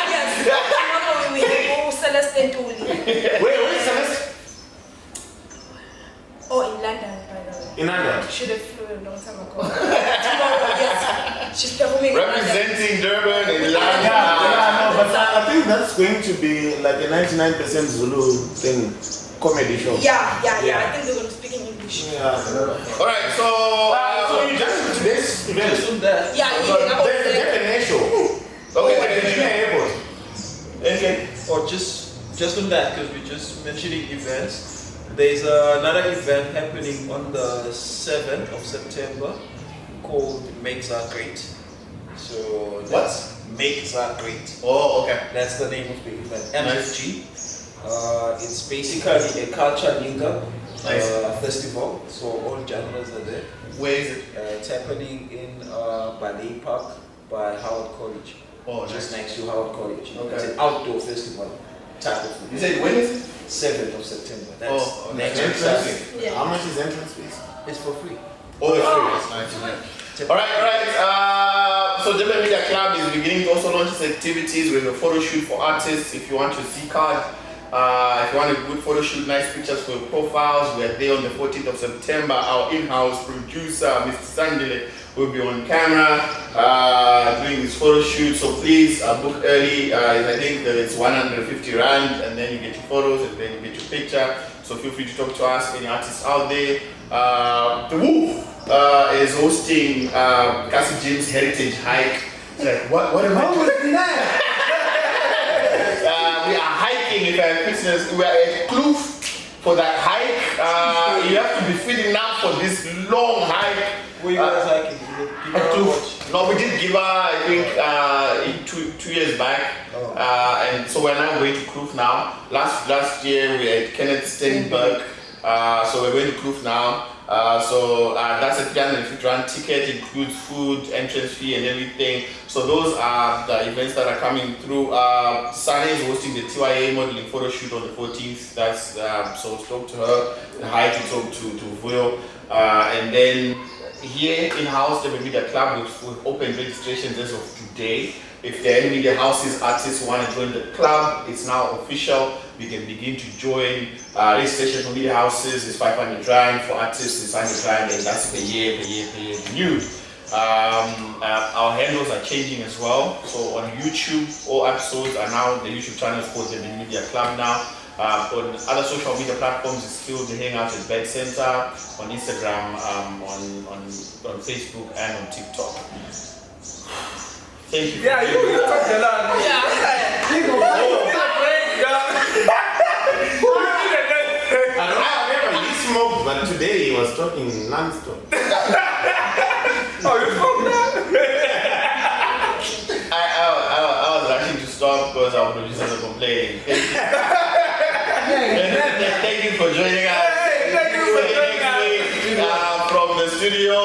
yes, tomorrow we will go Celeste Ntuli. Wait, Celeste? Oh, in London, by the way. In London? Should have flew a long time ago. Tomorrow, yes, she's performing in London. Representing Durban in London. Yeah, no, but I think that's going to be like a 99% Zulu thing, comedy show. Yeah. I think they're going to speak in English. Yeah. Alright, so you just today's event. Just on that. Yeah. There's a Japanese show. okay, Airport. okay. Or just on that, because we're just mentioning events. There's another event happening on the 7th of September called Make That Great. So that's Make That Great. Oh, okay. That's the name of the event. MFG. It's basically a culture linker festival. So all genres are there. Where is it? It's happening in Ballet Park by Howard College. Oh, Just nice. next to Howard College. Okay. It's an outdoor festival type of You said when is it? 7th of September. That's next Entrance Saturday. fee. Yeah. How much is entrance fees? It's for free. Oh, it's free. That's nice. Alright. So Durban Media Club is beginning to also launch its activities with a photo shoot for artists. If you want your C card, if you want a good photo shoot, nice pictures for your profiles, we are there on the 14th of September. Our in-house producer, Mr. Sandile, will be on camera doing this photo shoot. So please book early. I think that it's 150 rand, and then you get your photos, and then you get your picture. So feel free to talk to us, any artists out there. The Wolf is hosting Cassie James Heritage Hike. It's like, what am I doing? We are hiking, if I'm Christians, we are at Kloof for that hike. You have to be feeling up for this long hike. Where you guys hiking? At Kloof. No, we did give her, I think, two years back. And so we're now going to Kloof now. Last year we had Kenneth Stenberg. So we're going to Kloof now. So that's a 350 rand ticket, includes food, entrance fee, and everything. So those are the events that are coming through. Sane is hosting the TYA modeling photo shoot on the 14th. That's so talk to her. Hi to talk to Vuyo, and then here in house the Media Club with open registrations as of today. If there are any media houses, artists who want to join the club, it's now official. We can begin to join. Registration for media houses is 500 rand, for artists is 100 rand, and that's per year renewed. Our handles are changing as well. So on YouTube, all episodes are now, the YouTube channel is called the Media Club now. On other social media platforms, it's still the Hangout at Bed Center, on Instagram, on Facebook, and on TikTok. Thank you. Yeah, you talked a lot. Yeah. You go I don't remember he smoked, but today he was talking non-stop. Oh, you smoked that? I was rushing to stop because our producers are complaining. Thank you for joining us. Hey, thank you for joining us. From the studio,